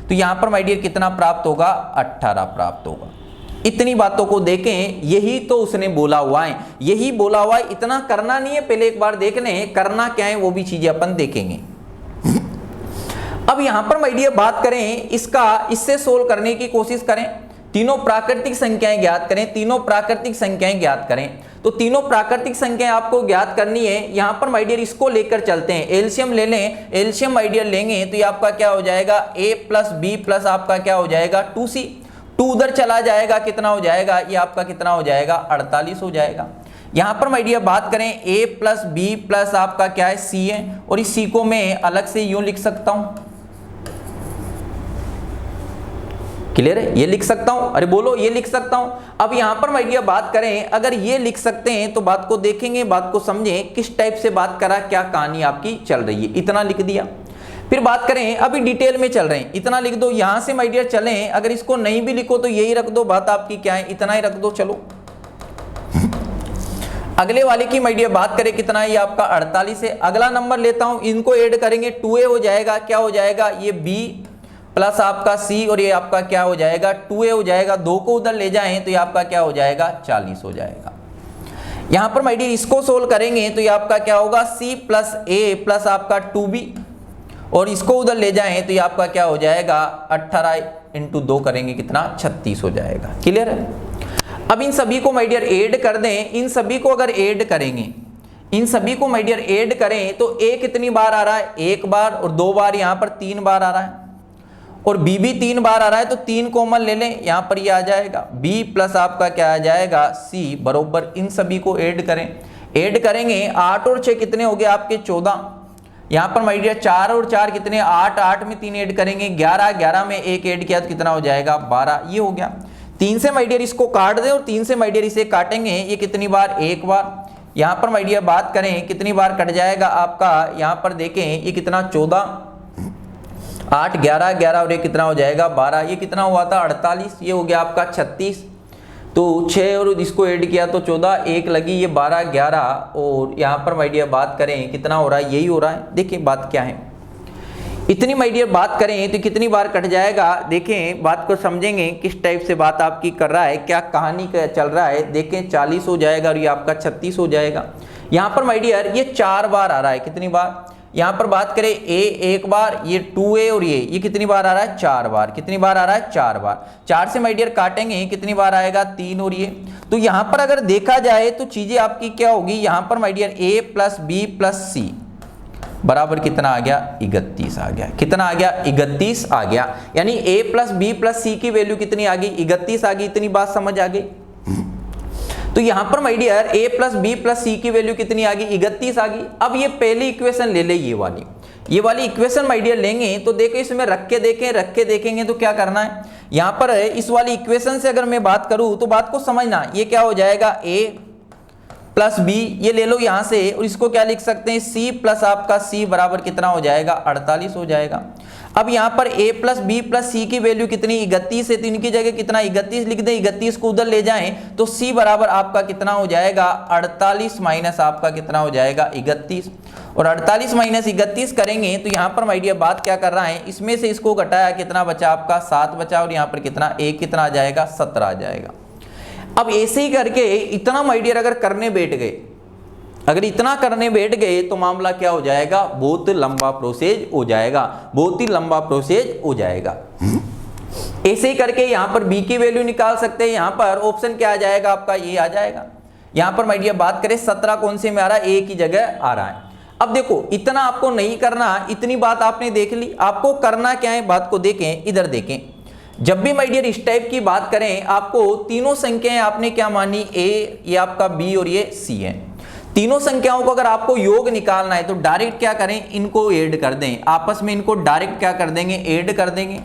तो यहां पर माय डियर कितना प्राप्त होगा, 18 प्राप्त होगा। इतनी बातों को देखें, यही तो उसने बोला हुआ है, यही बोला हुआ है। इतना करना नहीं है, पहले एक बार देख लें करना क्या है, वो भी चीजें अपन देखेंगे। अब यहां पर माय डियर बात करें इससे सोल्व करने की कोशिश करें। तीनों प्राकृतिक संख्याएं ज्ञात करें, तीनों प्राकृतिक संख्याएं ज्ञात करें। तो तीनों प्राकृतिक संख्याएं आपको ज्ञात करनी है। यहां पर माय डियर इसको लेकर चलते हैं, एलसीएम ले लें। एलसीएम माय डियर लेंगे तो ये आपका क्या हो जाएगा, A + B + आपका क्या हो जाएगा, 2C। 2 उधर चला जाएगा, कितना हो जाएगा, ये आपका कितना हो जाएगा, 48 हो जाएगा। यहां पर माय डियर बात करें A + B + आपका क्या है, C है, और इस C को मैं अलग से यूं लिख सकता हूं, क्लियर है? ये लिख सकता हूं, अरे बोलो ये लिख सकता हूं। अब यहां पर मैं ये बात करें, अगर ये लिख सकते हैं तो बात को देखेंगे, बात को समझें, किस टाइप से बात करा, क्या कहानी आपकी चल रही है। इतना लिख दिया, फिर बात करें, अभी डिटेल में चल रहे हैं, इतना लिख दो। यहां से माय डियर चलें, अगर इसको नहीं भी लिखो तो यही रख दो, बात आपकी क्या है, इतना ही रख दो। चलो अगले वाले की माय डियर बात करें, कितना है, ये आपका 48 है। अगला नंबर लेता हूं, इनको ऐड करेंगे, 2a हो जाएगा, क्या हो जाएगा, ये b प्लस आपका c, और ये आपका क्या हो जाएगा, 2a हो जाएगा। 2 को उधर ले जाएं तो ये आपका क्या हो जाएगा, 40 हो जाएगा। यहां पर माय डियर इसको सोल्व करेंगे तो ये आपका क्या होगा, c प्लस a प्लस आपका 2b, और इसको उधर ले जाएं तो ये आपका क्या हो जाएगा, 18 इंटू 2 करेंगे कितना, 36 हो जाएगा। क्लियर है? अब इन सभी को माय डियर ऐड कर दें, इन सभी को अगर ऐड करेंगे, इन सभी को माय डियर ऐड करें तो a कितनी बार आ रहा है, 1 बार, और 2 बार, यहां पर 3 बार आ रहा है, और b भी 3 बार आ रहा है, तो 3 कॉमन ले लें, यहां पर ये आ जाएगा b प्लस आपका क्या आ जाएगा, c बरोबर इन सभी को ऐड करें। ऐड करेंगे 8 और 6 कितने हो गए आपके, 14। यहां पर माय डियर 4 और 4 कितने, 8, 8 में 3 ऐड करेंगे, 11, 11 में 1 ऐड किया तो कितना हो जाएगा, 12। ये हो गया। 3 से माय डियर इसको काट दें, और 3 से माय डियर इसे काटेंगे, ये कितनी बार, 1 बार। यहां पर माय डियर बात करें कितनी बार कट जाएगा आपका, यहां पर देखें ये कितना, 14, 8, 11, 11 और ये कितना हो जाएगा, 12। ये कितना हुआ था, 48। ये हो गया आपका 36। तो 6 और इसको ऐड किया तो 14, 1 लगी, ये 12, 11, और यहाँ पर माय डियर बात करें कितना हो रहा है, यही हो रहा है। देखिए बात क्या है, इतनी माय डियर बात करें तो कितनी बार कट जाएगा, देखें बात को समझेंगे, किस टाइप से बात आपकी कर रहा है, क्या कहानी का चल रहा है। देखें 40 हो जाएगा और ये आपका 36 हो जाएगा। यहाँ पर माय डियर ये 4 बार आ रहा है, कितनी बार, यहाँ पर बात करें a 1 बार, ये 2a, और ये कितनी बार आ रहा है, 4 बार। कितनी बार आ रहा है, 4 बार। 4 से माय डियर काटेंगे कितनी बार आएगा, 3, और ये। तो यहाँ पर अगर देखा जाए तो चीजें आपकी क्या होगी, यहाँ पर my dear a plus b plus c बराबर कितना आ गया, 31 आ गया। कितना आ गया, 31 आ गया। यानी a plus b plus c की वैल्यू कितनी आ गई, 31 आ गई। इतनी बात समझ आ गई। तो यहां पर my dear a plus b plus c की वैल्यू कितनी आ गई, 31 आ गई। अब ये पहली इक्वेशन ले ले, ये वाली इक्वेशन माय डियर लेंगे तो देखो इसमें रख के देखें, रख के देखेंगे तो क्या करना है, यहां पर इस वाली इक्वेशन से अगर मैं बात करूं तो बात को समझना, ये क्या हो जाएगा, a प्लस b, ये ले लो यहां से, और इसको क्या लिख सकते हैं, c प्लस आपका c बराबर कितना हो जाएगा, 48 हो जाएगा। अब यहाँ पर a plus b plus c की वैल्यू कितनी, 31 है, तो इनकी जगह कितना 31 लिख दें, 31 को उधर ले जाएं तो c बराबर आपका कितना हो जाएगा, 48 माइनस आपका कितना हो जाएगा, 31। और 48 माइनस 31 करेंगे तो यहाँ पर माय डियर बात क्या कर रहा है, इसमें से इसको घटाया कितना बचा आपका, 7 बचा, और यहाँ पर कितना, 1 कितना आ जाएगा, 17 आ जाएगा। अब ऐसे ही करके इतना माय डियर अगर करने बैठ गए, अगर इतना करने बैठ गए तो मामला क्या हो जाएगा, बहुत लंबा प्रोसेस हो जाएगा, बहुत ही लंबा प्रोसेस हो जाएगा। ऐसे ही करके यहां पर b की वैल्यू निकाल सकते हैं, यहां पर ऑप्शन क्या आ जाएगा आपका, ये आ जाएगा। यहां पर माय डियर बात करें 17 कौन से में आ रहा है, a की जगह आ रहा है। अब देखो इतना आपको नहीं करना, इतनी बात आपने देख ली, आपको करना क्या है, बात को देखें, इधर देखें। जब भी माय डियर इस टाइप की बात करें, आपको तीनों संख्याएं आपने क्या मानी, a, ये आपका b और ये c है। तीनों संख्याओं को अगर आपको योग निकालना है तो डायरेक्ट क्या करें, इनको ऐड कर दें, आपस में इनको डायरेक्ट क्या कर देंगे, ऐड कर देंगे।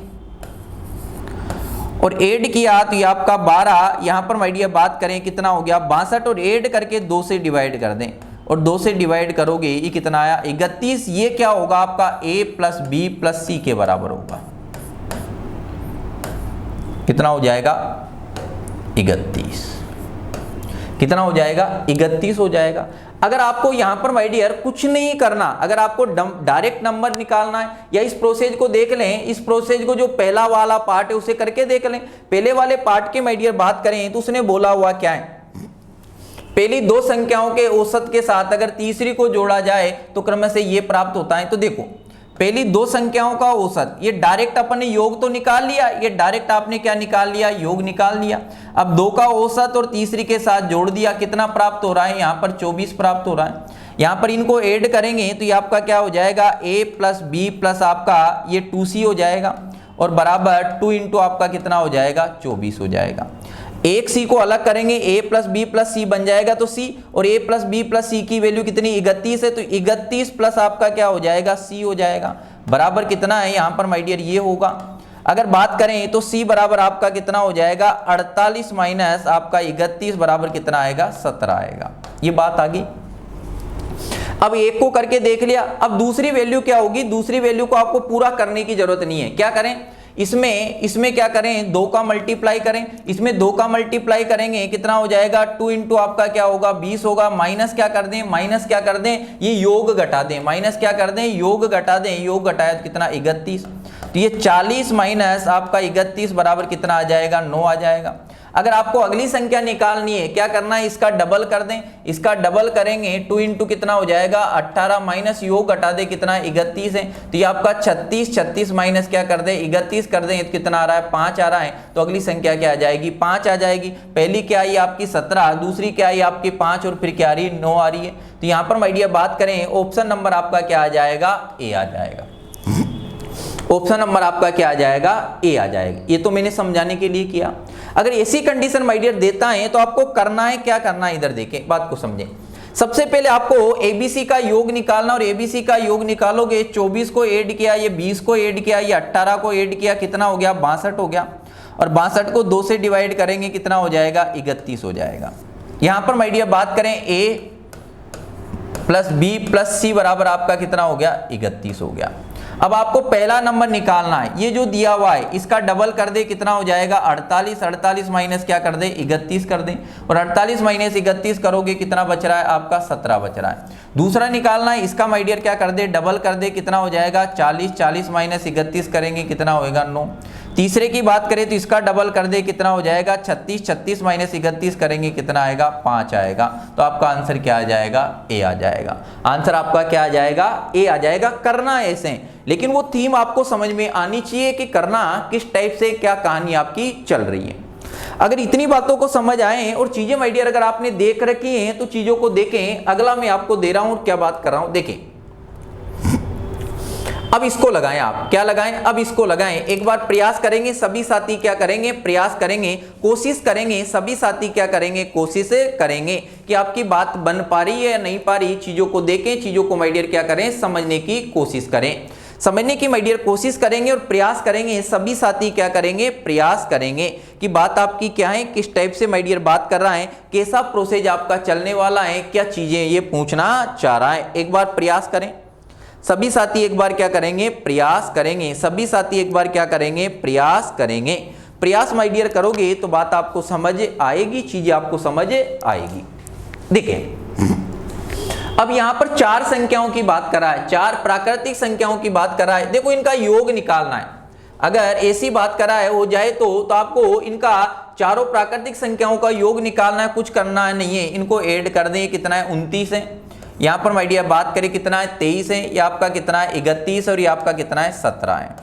और ऐड किया तो ये आपका 12, यहां पर माय डियर बात करें कितना हो गया, 62, और ऐड करके 2 से डिवाइड कर दें, और 2 से डिवाइड करोगे ये कितना आया, 31। ये क्या होगा आपका a plus b plus c के बराबर होगा, कितना हो जाएगा, 31। कितना हो जाएगा, 31 हो जाएगा। अगर आपको यहां पर माय डियर कुछ नहीं करना, अगर आपको डायरेक्ट नंबर निकालना है, या इस प्रोसेस को देख लें, इस प्रोसेस को जो पहला वाला पार्ट है उसे करके देख लें। पहले वाले पार्ट के माय डियर बात करें तो उसने बोला हुआ क्या है, पहली 2 संख्याओं के औसत के साथ अगर तीसरी को जोड़ा जाए तो क्रम से ये प्राप्त होता है। तो देखो पहली 2 संख्याओं का औसत, ये डायरेक्ट अपन ने योग तो निकाल लिया, ये डायरेक्ट आपने क्या निकाल लिया, योग निकाल लिया। अब 2 का औसत और तीसरी के साथ जोड़ दिया, कितना प्राप्त हो रहा है, यहाँ पर 24 प्राप्त हो रहा है। यहाँ पर इनको ऐड करेंगे तो ये आपका क्या हो जाएगा, a प्लस b प्लस आपका ये 2c हो जाएगा, और बराबर 2 इंटू आपका कितना हो जाएगा, 24 हो जाएगा। एक c को अलग करेंगे, a plus b plus c बन जाएगा तो c, और a plus b plus c की वैल्यू कितनी, 31 है, तो 31 प्लस आपका क्या हो जाएगा, c हो जाएगा, बराबर कितना है, यहाँ पर माय डियर ये होगा। अगर बात करें तो C बराबर आपका कितना हो जाएगा 48 माइनस आपका 31 बराबर कितना आएगा 17 आएगा। ये बात आ गई। अब एक को करके देख लिया, अब दूसरी वैल्यू क्या होगी, दूसरी वैल्यू को आपको पूरा करने की जरूरत नहीं है। क्या करें, इसमें क्या करें, 2 का मल्टीप्लाई करें, इसमें 2 का मल्टीप्लाई करेंगे कितना हो जाएगा 2 इंटू आपका क्या होगा 20 होगा, माइनस क्या कर दें, माइनस क्या कर दें, ये योग घटा दें, माइनस क्या कर दें, योग घटा दें, योग घटाया तो कितना 31, तो ये 40 माइनस आपका 31 बराबर कितना आ जाएगा 9 आ जाएगा। अगर आपको अगली संख्या निकालनी है, क्या करना है, इसका डबल कर दें, इसका डबल करेंगे 2 इंटू कितना हो जाएगा 18 माइनस योग घटा दे कितना 31 है, तो ये आपका 36 माइनस क्या कर दे 31 कर दें, कितना आ रहा है 5 आ रहा है, तो अगली संख्या क्या आ जाएगी 5 आ जाएगी। पहली क्या आई आपकी 17, दूसरी क्या आई आपकी 5 और फिर क्या आ रही 9 आ रही है। तो यहाँ पर माय डियर बात करें ऑप्शन नंबर आपका क्या आ जाएगा ए आ जाएगा। ऑप्शन नंबर आपका क्या आ जाएगा ए आ जाएगा। ये तो मैंने समझाने के लिए किया। अगर ऐसी कंडीशन माय डियर देता है तो आपको करना है, क्या करना है, इधर देखें बात को समझें। सबसे पहले आपको एबीसी का योग निकालना, और एबीसी का योग निकालोगे 24 को ऐड किया, ये 20 को ऐड किया, ये 18 को ऐड किया, कितना हो गया 62 हो गया, और 62 को 2 से डिवाइड करेंगे कितना हो जाएगा 31 हो जाएगा। यहां पर माय डियर बात करें ए प्लस बी प्लस सी बराबर आपका कितना हो गया 31 हो गया। अब आपको पहला नंबर निकालना है, ये जो दिया हुआ है इसका डबल कर दे कितना हो जाएगा 48 माइनस क्या कर दे 31 कर दे, और 48 माइनस 31 करोगे कितना बच रहा है आपका 17 बच रहा है। दूसरा निकालना है, इसका माय डियर क्या कर दे डबल कर दे कितना हो जाएगा 40 माइनस 31 करेंगे कितना होएगा 9। तीसरे की बात करें तो इसका डबल कर दे कितना हो जाएगा 36 माइनस 31 करेंगे कितना आएगा 5 आएगा। तो आपका आंसर क्या आ जाएगा ए आ जाएगा। आंसर आपका क्या आ जाएगा ए आ जाएगा। करना ऐसे, लेकिन वो थीम आपको समझ में आनी चाहिए कि करना किस टाइप से, क्या कहानी आपकी चल रही है। अगर इतनी बातों को समझ आए और चीजें माय डियर अगर आपने देख रखी हैं तो चीजों को देखें। अगला मैं आपको दे रहा हूं क्या बात कर रहा हूं, देखें। अब इसको लगाएं, आप क्या लगाएं, अब इसको लगाएं। एक बार प्रयास करेंगे सभी साथी, क्या करेंगे प्रयास करेंगे, कोशिश करेंगे सभी साथी, क्या करेंगे कोशिश करेंगे कि आपकी बात बन पा रही है या नहीं पा रही। चीजों को देखें, चीजों को माय डियर क्या करें समझने की कोशिश करें, समझने की माय डियर कोशिश करेंगे और प्रयास करेंगे। सभी साथी क्या करेंगे प्रयास करेंगे कि बात आपकी क्या है, किस टाइप से माय डियर बात कर रहा है, कैसा प्रोसेस आपका चलने वाला है, क्या चीजें ये पूछना चाह रहा है। एक बार प्रयास करें सभी साथी, एक बार क्या करेंगे प्रयास करेंगे सभी साथी, एक बार क्या करेंगे प्रयास करेंगे। प्रयास माय डियर करोगे तो बात आपको समझ आएगी, चीजें आपको समझ आएगी। देखिए अब यहां पर 4 संख्याओं की बात कर रहा है, 4 प्राकृतिक संख्याओं की बात कर रहा है। देखो इनका योग निकालना है। अगर ऐसी बात कर रहा है हो जाए तो आपको इनका चारों प्राकृतिक संख्याओं का योग निकालना है, कुछ करना है नहीं है। इनको ऐड कर दें, कितना है 29 है। यहां पर माय डियर बात करें कितना है 23 है, ये आपका कितना है 31 और ये आपका कितना है 17 है।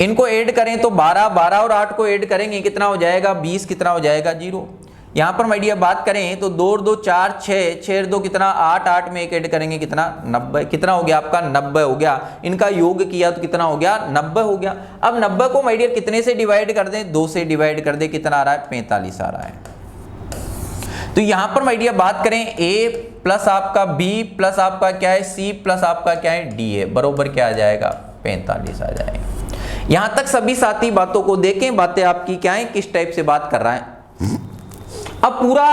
इनको ऐड करें तो 12 और 8 को ऐड करेंगे कितना हो जाएगा 20, कितना हो जाएगा 0। यहां पर माय डियर बात करें तो 2 और 2 4 6 और 2 कितना 8 में एक ऐड करेंगे कितना 90, कितना हो गया आपका 90 हो गया। इनका योग किया तो कितना हो गया 90 हो गया। अब 90 को माय डियर कितने से डिवाइड कर दें 2 से डिवाइड कर दें, कितना आ रहा है 45 आ रहा है। तो यहां पर माय डियर बात करें ए प्लस आपका बी प्लस आपका क्या है सी प्लस आपका क्या है डी है, बरोबर क्या आ जाएगा 45 आ जाएगा। यहां तक सभी साथी बातों को देखें, बातें आपकी क्या है, किस टाइप से बात कर रहा है। अब पूरा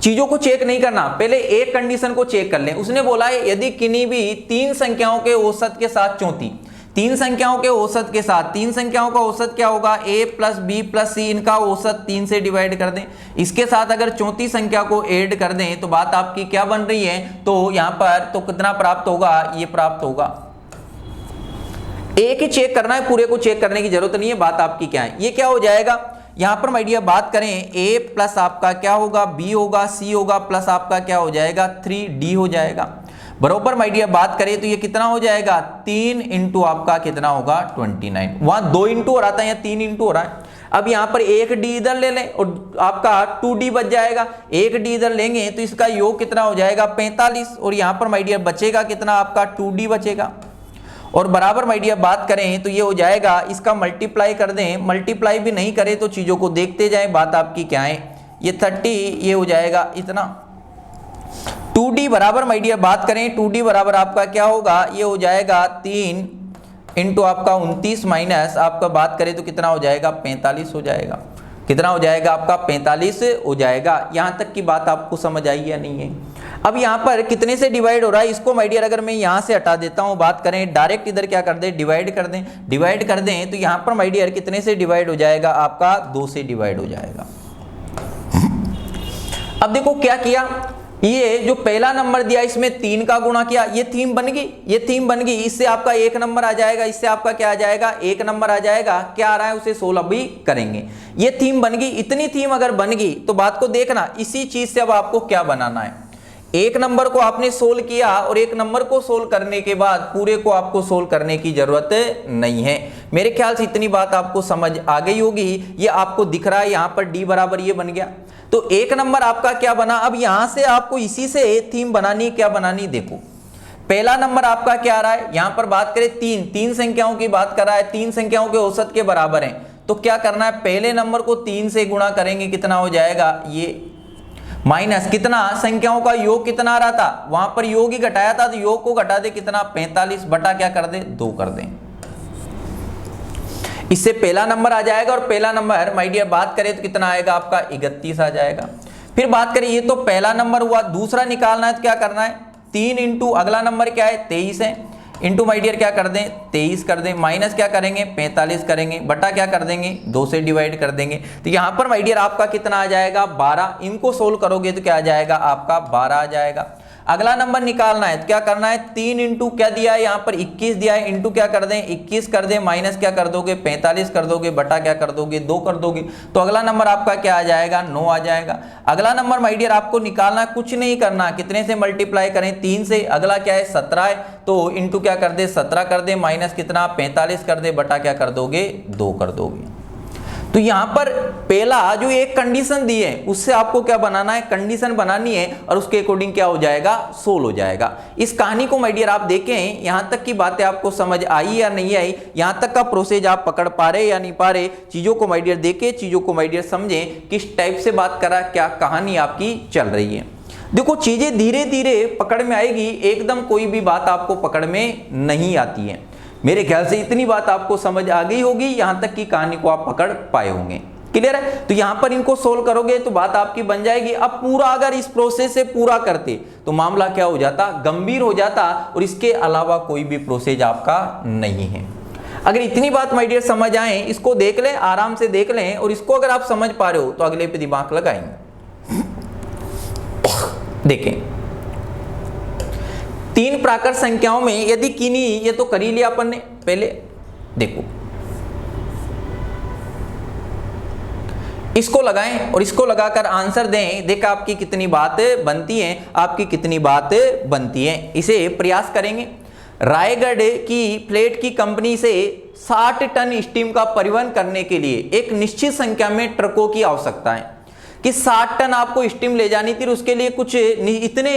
चीजों को चेक नहीं करना, पहले एक कंडीशन को चेक कर लें। उसने बोला है यदि किन्हीं भी 3 संख्याओं के औसत के साथ चौथी, 3 संख्याओं के औसत के साथ, 3 संख्याओं का औसत क्या होगा a प्लस बी प्लस सी, इनका औसत 3 से डिवाइड कर दें। इसके साथ अगर चौथी संख्या को ऐड कर दें तो बात आपकी क्या बन रही है, तो यहां पर तो कितना प्राप्त होगा, ये प्राप्त होगा। एक ही चेक करना है, पूरे को चेक करने की जरूरत नहीं है। बात आपकी क्या है, ये क्या हो जाएगा। यहां पर माय डियर बात करें a प्लस आपका क्या होगा b होगा c होगा प्लस आपका क्या हो जाएगा 3d हो जाएगा। बरोबर माय डियर बात करें तो ये कितना हो जाएगा 3 इंटू आपका कितना होगा 29। वहां 2 इंटू हो रहा था, यहाँ 3 इंटू हो रहा है। अब यहां पर एक डी इधर ले लें और आपका 2d बच जाएगा। एक डी इधर लेंगे तो इसका योग कितना हो जाएगा 45, और यहां पर माय डियर बचेगा कितना आपका 2d बचेगा। और बराबर माय डियर बात करें तो ये हो जाएगा, इसका मल्टीप्लाई कर दें, मल्टीप्लाई भी नहीं करें तो चीजों को देखते जाएं। बात आपकी क्या है, ये 30 ये हो जाएगा इतना। 2d बराबर माय डियर बात करें 2d बराबर आपका क्या होगा, ये हो जाएगा 3 इंटू आपका 29 माइनस आपका बात करें तो कितना हो जाएगा 45 हो जाएगा। कितना हो जाएगा आपका 45 हो जाएगा। यहाँ तक की बात आपको समझ आई या नहीं है? अब यहाँ पर कितने से डिवाइड हो रहा है इसको माय डियर अगर मैं यहाँ से हटा देता हूँ, बात करें डायरेक्ट इधर क्या कर दें डिवाइड कर दें, डिवाइड कर दें तो यहाँ पर माय डियर कितने से डिवाइड हो जाएगा आपका 2 से डिवाइड हो जाएगा। अब देखो क्या किया, ये जो पहला नंबर दिया इसमें 3 का गुणा किया, ये थीम बन गई, ये थीम बन गई, इससे आपका 1 नंबर आ जाएगा, इससे आपका क्या आ जाएगा 1 नंबर आ जाएगा। क्या आ रहा है उसे 16 भी करेंगे, ये थीम बन गई। इतनी थीम अगर बन गई तो बात को देखना, इसी चीज से अब आपको क्या बनाना है, 1 नंबर को आपने सोल्व किया और 1 नंबर को सोल्व करने के बाद पूरे को आपको सोल्व करने की जरूरत नहीं है। मेरे ख्याल से इतनी बात आपको समझ आ गई होगी। ये आपको दिख रहा है यहाँ पर d बराबर ये बन गया, तो 1 नंबर आपका क्या बना। अब यहां से आपको इसी से थीम बनानी, क्या बनानी, देखो पहला नंबर आपका क्या आ रहा है, यहां पर बात करें 3 संख्याओं की बात कर रहा है, 3 संख्याओं के औसत के बराबर है, तो क्या करना है पहले नंबर को 3 से गुणा करेंगे, कितना हो जाएगा ये माइनस कितना संख्याओं का योग कितना आ रहा था, वहां पर योग ही घटाया था तो योग को घटा दे कितना 45 बटा क्या कर दे 2 कर दें, इससे पहला नंबर आ जाएगा। और पहला नंबर माय डियर बात करें तो कितना आएगा आपका 31 आ जाएगा। फिर बात करें ये तो पहला नंबर हुआ, दूसरा निकालना है तो क्या करना है 3 इंटू अगला नंबर क्या है 23 है, इंटू माय डियर क्या कर दें 23 कर दें, माइनस क्या करेंगे 45 करेंगे, बटा क्या कर देंगे 2 से डिवाइड कर देंगे। तो यहाँ पर माय डियर आपका कितना आ जाएगा 12, इनको सोल्व करोगे तो क्या आ जाएगा आपका 12 आ जाएगा। अगला नंबर निकालना है तो क्या करना है 3 इंटू क्या दिया है यहाँ पर 21 दिया है, इंटू क्या कर दें 21 कर दें, माइनस क्या कर दोगे 45 कर दोगे, बटा क्या कर दोगे 2 कर दोगे, तो अगला नंबर आपका क्या आ जाएगा 9 आ जाएगा। अगला नंबर माय डियर आपको निकालना, कुछ नहीं करना, कितने से मल्टीप्लाई करें 3 से, अगला क्या है 17 है तो इंटू क्या कर दे 17 कर दे, माइनस कितना 45 कर दे, बटा क्या कर दोगे 2 कर दोगे। तो यहां पर पहला जो एक कंडीशन दी है उससे आपको क्या बनाना है, कंडीशन बनानी है और उसके अकॉर्डिंग क्या हो जाएगा सोल्व हो जाएगा। इस कहानी को माय डियर आप देखें, यहां तक की बातें आपको समझ आई या नहीं आई, यहां तक का प्रोसेस आप पकड़ पा रहे या नहीं पा रहे, चीजों को माय डियर देखें, चीजों को माय डियर समझें, किस टाइप से बात करा, क्या कहानी आपकी चल रही है। देखो चीजें धीरे धीरे पकड़ में आएगी, एकदम कोई भी बात आपको पकड़ में नहीं आती है। मेरे ख्याल से इतनी बात आपको समझ आ गई होगी, यहां तक की कहानी को आप पकड़ पाए होंगे। क्लियर है? तो यहां पर इनको सोल्व करोगे तो बात आपकी बन जाएगी। अब पूरा अगर इस प्रोसेस से पूरा करते तो मामला क्या हो जाता, गंभीर हो जाता, और इसके अलावा कोई भी प्रोसेस आपका नहीं है। अगर इतनी बात माय डियर समझ आए, इसको देख लें, आराम से देख लें, और इसको अगर आप समझ पा रहे हो तो अगले पे दिमाग लगाएंगे। देखें 3 प्राकृत संख्याओं में यदि किन्हीं, ये तो कर ही लिया अपन ने पहले, देखो इसको लगाएं और इसको लगाकर आंसर दें, देखा आपकी कितनी बात बनती है, आपकी कितनी बात बनती है। इसे प्रयास करेंगे। रायगढ़ की प्लेट की कंपनी से 60 टन स्टीम का परिवहन करने के लिए एक निश्चित संख्या में ट्रकों की आवश्यकता है कि 60 टन आपको स्टीम ले जानी थी, उसके लिए कुछ इतने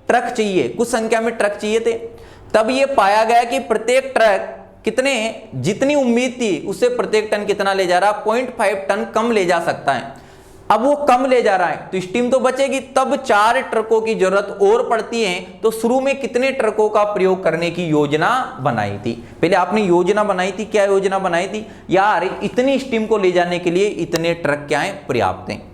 ट्रक चाहिए, कुछ संख्या में ट्रक चाहिए थे। तब ये पाया गया कि प्रत्येक ट्रक कितने, जितनी उम्मीद थी उससे प्रत्येक टन कितना ले जा रहा, 0.5 टन कम ले जा सकता है। अब वो कम ले जा रहा है तो स्टीम तो बचेगी, तब 4 ट्रकों की जरूरत और पड़ती है। तो शुरू में कितने ट्रकों का प्रयोग करने की योजना बनाई थी, पहले आपने योजना बनाई थी, क्या योजना बनाई थी यार, इतनी स्टीम को ले जाने के लिए इतने ट्रक क्या है पर्याप्त हैं।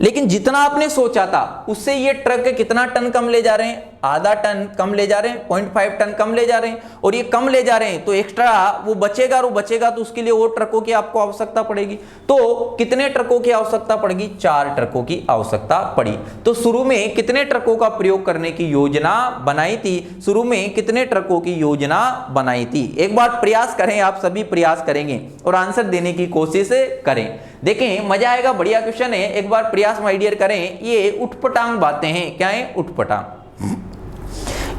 लेकिन जितना आपने सोचा था उससे ये ट्रक कितना टन कम ले जा रहे हैं, आधा टन कम ले जा रहे हैं, 0.5 टन कम ले जा रहे हैं, और ये कम ले जा रहे हैं तो एक्स्ट्रा वो बचेगा, और वो बचेगा तो उसके लिए और ट्रकों की आपको आवश्यकता पड़ेगी। तो कितने ट्रकों की आवश्यकता पड़ेगी, 4 ट्रकों की आवश्यकता पड़ी। तो शुरू में कितने ट्रकों का प्रयोग करने की योजना बनाई थी, शुरू में कितने ट्रकों की योजना बनाई थी। एक बार प्रयास करें, आप सभी प्रयास करेंगे और आंसर देने की कोशिश करें। देखें मजा आएगा, बढ़िया क्वेश्चन है, एक बार प्रयास माय डियर करें। ये उठपटांग बातें हैं, क्या है उठपटांग,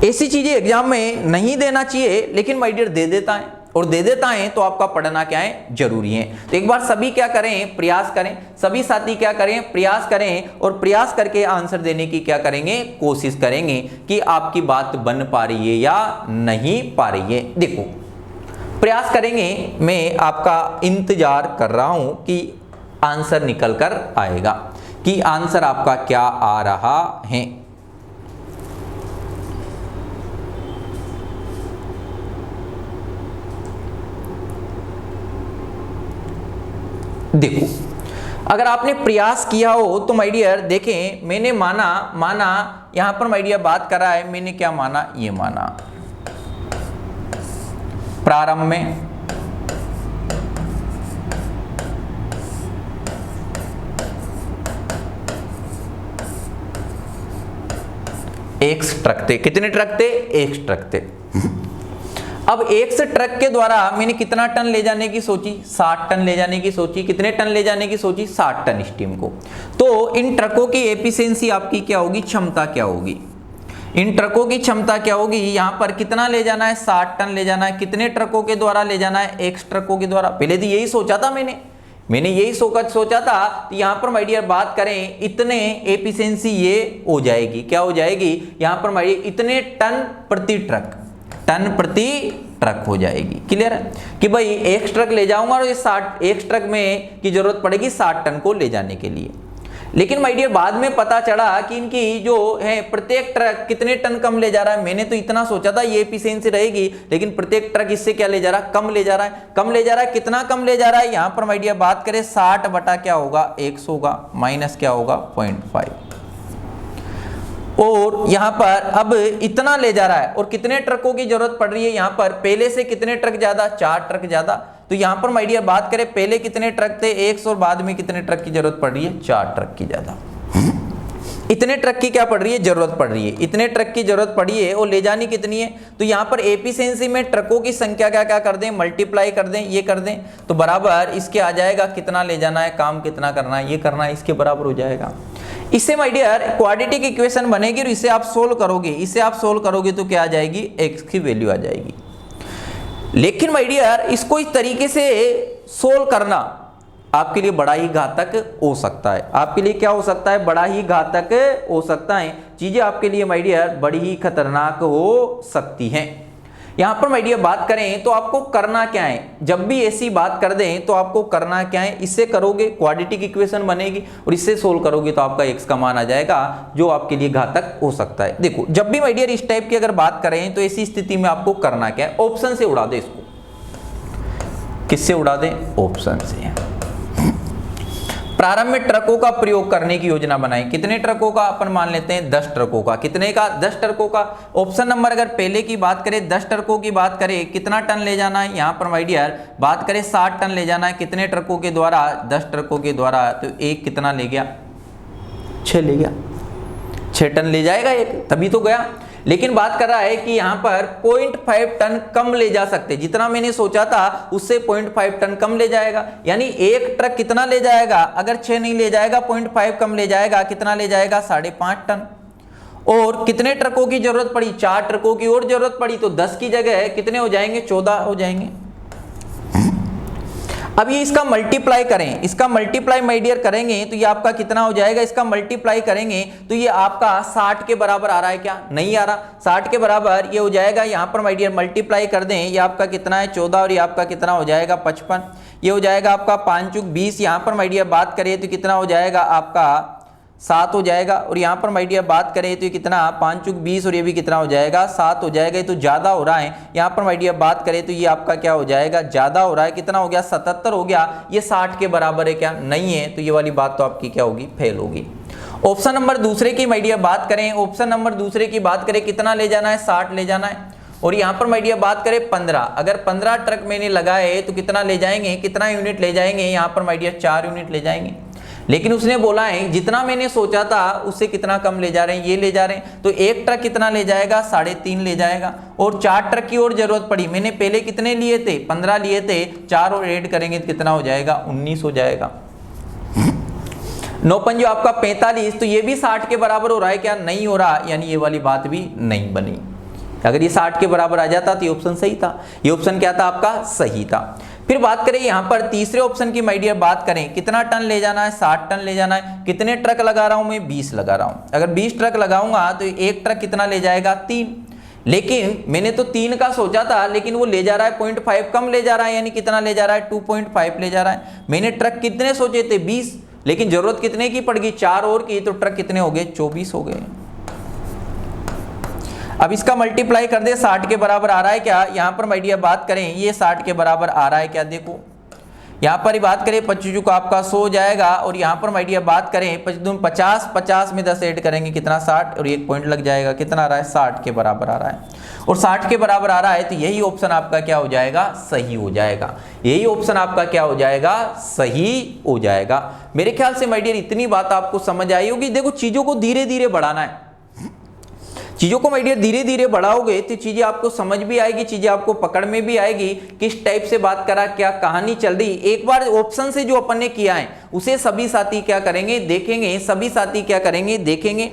ऐसी चीजें एग्जाम में नहीं देना चाहिए लेकिन माय डियर दे देता है, और दे देता है तो आपका पढ़ना क्या है जरूरी है। तो एक बार सभी क्या करें, प्रयास करें, सभी साथी क्या करें, प्रयास करें, और प्रयास करके आंसर देने की क्या करेंगे, कोशिश करेंगे कि आपकी बात बन पा रही है या नहीं पा रही है। देखो प्रयास करेंगे, मैं आपका इंतजार कर रहा हूं कि आंसर निकल कर आएगा, कि आंसर आपका क्या आ रहा है। देखो अगर आपने प्रयास किया हो तो माय डियर देखें, मैंने माना यहां पर माय डियर बात करा है, मैंने क्या माना, ये माना प्रारंभ में एक्स ट्रक थे। कितने ट्रक थे? एक्स ट्रक थे। अब एक्स ट्रक के द्वारा मैंने कितना टन ले जाने की सोची? 60 टन ले जाने की सोची। कितने टन ले जाने की सोची? 60 टन स्टीम को। तो इन ट्रकों की एफिशिएंसी आपकी क्या होगी, क्षमता क्या होगी? इन ट्रकों की क्षमता क्या होगी? यहां पर कितना ले जाना है? 60 टन ले जाना है। कितने ट्रकों के द्वारा ले जाना है? एक्स ट्रकों के द्वारा। पहले तो यही सोचा था मैंने यही सोचा था। तो यहां पर माय डियर बात करें, इतने एफिशिएंसी ये हो जाएगी, क्या हो जाएगी? यहां पर माय डियर इतने टन प्रति ट्रक हो जाएगी। क्लियर है कि भाई एक ट्रक ले जाऊंगा और ये 60 एक ट्रक में की जरूरत पड़ेगी 60 टन को ले जाने के लिए। लेकिन माय डियर बाद में पता चला कि इनकी जो है प्रत्येक ट्रक कितने टन कम ले जा रहा है। मैंने तो इतना सोचा था ये एफिशिएंसी रहेगी, लेकिन प्रत्येक ट्रक इससे क्या ले जा रहा है? कम ले जा रहा है। कम ले जा रहा है। कितना कम ले जा रहा है? यहां पर माय डियर बात करें 60 बटा क्या होगा? 100 होगा, माइनस क्या होगा? 0.5। और यहां पर अब इतना ले जा रहा है और कितने ट्रकों की जरूरत पड़ रही है? यहां पर पहले से कितने ट्रक ज्यादा? 4 ट्रक ज्यादा। तो यहां पर माय डियर बात करें पहले कितने ट्रक थे? 100 और बाद में कितने ट्रक की जरूरत पड़ रही है? 4 ट्रक की ज्यादा। इतने ट्रक की क्या पड़ रही है? जरूरत पड़ रही है। इतने ट्रक की जरूरत पड़ी है और ले जानी कितनी है? तो यहां पर एफिशिएंसी में ट्रकों की संख्या क्या कर दें? मल्टीप्लाई कर दें, ये कर दें, तो बराबर इसके आ जाएगा कितना ले जाना है, काम कितना करना है, ये करना है, इसके बराबर हो जाएगा। इससे माय डियर क्वाड्रेटिक इक्वेशन बनेगी और इसे आप सोल्व करोगे तो क्या आ जाएगी? x की वैल्यू आ जाएगी। लेकिन माय डियर इसको इस तरीके से सोल्व करना आपके लिए बड़ा ही घातक हो सकता है। आपके लिए क्या हो सकता है? बड़ा ही घातक हो सकता है। चीजें आपके लिए माय डियर बड़ी ही खतरनाक हो सकती हैं। यहां पर माय डियर बात करें तो आपको करना क्या है? जब भी ऐसी बात कर दें तो आपको करना क्या है? इससे करोगे क्वाड्रेटिक इक्वेशन बनेगी और इससे सोल्व करोगे तो आपका x का मान आ जाएगा, जो आपके लिए घातक हो सकता है। देखो जब भी माय डियर इस टाइप की अगर बात करें तो ऐसी स्थिति में आपको करना क्या है? ऑप्शन से उड़ा दे इसको। किससे उड़ा दे? ऑप्शन से। प्रारंभ में ट्रकों का प्रयोग करने की योजना बनाएं। कितने ट्रकों का? अपन मान लेते हैं 10 ट्रकों का। कितने का? 10 ट्रकों का। ऑप्शन नंबर अगर पहले की बात करें, 10 ट्रकों की बात करें, कितना टन ले जाना है? यहां पर माय डियर बात करें 60 टन ले जाना है। कितने ट्रकों के द्वारा? 10 ट्रकों के द्वारा। तो एक कितना ले गया? 6 ले गया। 6 टन ले जाएगा एक, तभी तो गया। लेकिन बात कर रहा है कि यहां पर 0.5 टन कम ले जा सकते। जितना मैंने सोचा था उससे 0.5 टन कम ले जाएगा। यानी एक ट्रक कितना ले जाएगा? अगर 6 नहीं ले जाएगा, 0.5 कम ले जाएगा। कितना ले जाएगा? 5.5 टन। और कितने ट्रकों की जरूरत पड़ी? 4 ट्रकों की और जरूरत पड़ी, तो 10 की जगह कितने हो जाएंगे? 14 हो जाएंगे। अब ये इसका मल्टीप्लाई करें, इसका मल्टीप्लाई माय डियर करेंगे तो ये आपका कितना हो जाएगा? इसका मल्टीप्लाई करेंगे तो ये आपका 60 के बराबर आ रहा है क्या? नहीं आ रहा। 60 के बराबर ये हो जाएगा। यहां पर माय डियर मल्टीप्लाई कर दें, ये आपका कितना है? 14 और ये आपका कितना हो जाएगा? 55। ये हो जाएगा आपका 5 चुक 20। यहां पर माय डियर बात करें तो कितना हो जाएगा? आपका 7 हो जाएगा। और यहाँ पर माय डियर बात करें तो ये कितना? 5 चुक 20 और ये भी कितना हो जाएगा? 7 हो जाएगा। ये तो ज्यादा हो रहा है। यहाँ पर माय डियर बात करें तो ये आपका क्या हो जाएगा? ज्यादा हो रहा है। कितना हो गया? 77 हो गया। ये 60 के बराबर है क्या? नहीं है। तो ये वाली बात तो आपकी क्या होगी? फेल होगी। ऑप्शन नंबर दूसरे की माय डियर बात करें, ऑप्शन नंबर दूसरे की बात करें, कितना ले जाना है? 60 ले जाना है। और यहाँ पर माय डियर बात करें 15, अगर 15 ट्रक मैंने लगाए तो कितना ले जाएंगे? कितना यूनिट ले जाएंगे? यहाँ पर माय डियर 4 यूनिट ले जाएंगे। लेकिन उसने बोला है जितना मैंने सोचा था उससे कितना कम ले जा रहे हैं? ये ले जा रहे हैं। तो एक ट्रक कितना ले जाएगा? 3.5 ले जाएगा। और 4 ट्रक की और जरूरत पड़ी। मैंने पहले कितने लिए थे? 15 लिए थे। 4 और ऐड करेंगे तो कितना हो जाएगा? 19 हो जाएगा। 9 पंजो आपका 45। तो ये भी 60 के बराबर हो रहा है क्या? नहीं हो रहा। यानी ये वाली बात भी नहीं बनी। अगर ये 60 के बराबर आ जाता तो ये ऑप्शन सही था। ये ऑप्शन क्या था? आपका सही था। फिर बात करें यहाँ पर तीसरे ऑप्शन की माय डियर बात करें, कितना टन ले जाना है? 60 टन ले जाना है। कितने ट्रक लगा रहा हूं मैं? 20 लगा रहा हूं। अगर 20 ट्रक लगाऊंगा तो एक ट्रक कितना ले जाएगा? 3। लेकिन मैंने तो 3 का सोचा था, लेकिन वो ले जा रहा है 0.5 कम ले जा रहा है। यानी कितना ले जा रहा है? 2.5 ले जा रहा है। मैंने ट्रक कितने सोचे थे? 20, लेकिन जरूरत कितने की पड़ गई? 4 और की। तो ट्रक कितने हो गए? 24 हो गए। अब इसका मल्टीप्लाई कर दे, 60 के बराबर आ रहा है क्या? यहां पर माय डियर बात करें, ये 60 के बराबर आ रहा है क्या? देखो यहाँ पर ही बात करें 25 का आपका 100 हो जाएगा, और यहाँ पर माय डियर बात करें 50, 50 में 10 ऐड करेंगे कितना 60, और 1 पॉइंट लग जाएगा, कितना आ रहा है 60 के बराबर आ रहा है, और 60 के बराबर आ रहा है, तो यही ऑप्शन आपका क्या हो जाएगा, सही हो जाएगा। यही ऑप्शन आपका क्या हो जाएगा, सही हो जाएगा। मेरे ख्याल से माय डियर इतनी बात आपको समझ आई होगी। देखो चीजों को धीरे धीरे बढ़ाना है, चीजों को माय डियर धीरे धीरे बढ़ाओगे तो चीजें आपको समझ भी आएगी, चीजें आपको पकड़ में भी आएगी, किस टाइप से बात करा, क्या कहानी चल रही। एक बार ऑप्शन से जो अपन ने किया है उसे सभी साथी क्या करेंगे, देखेंगे, सभी साथी क्या करेंगे, देखेंगे,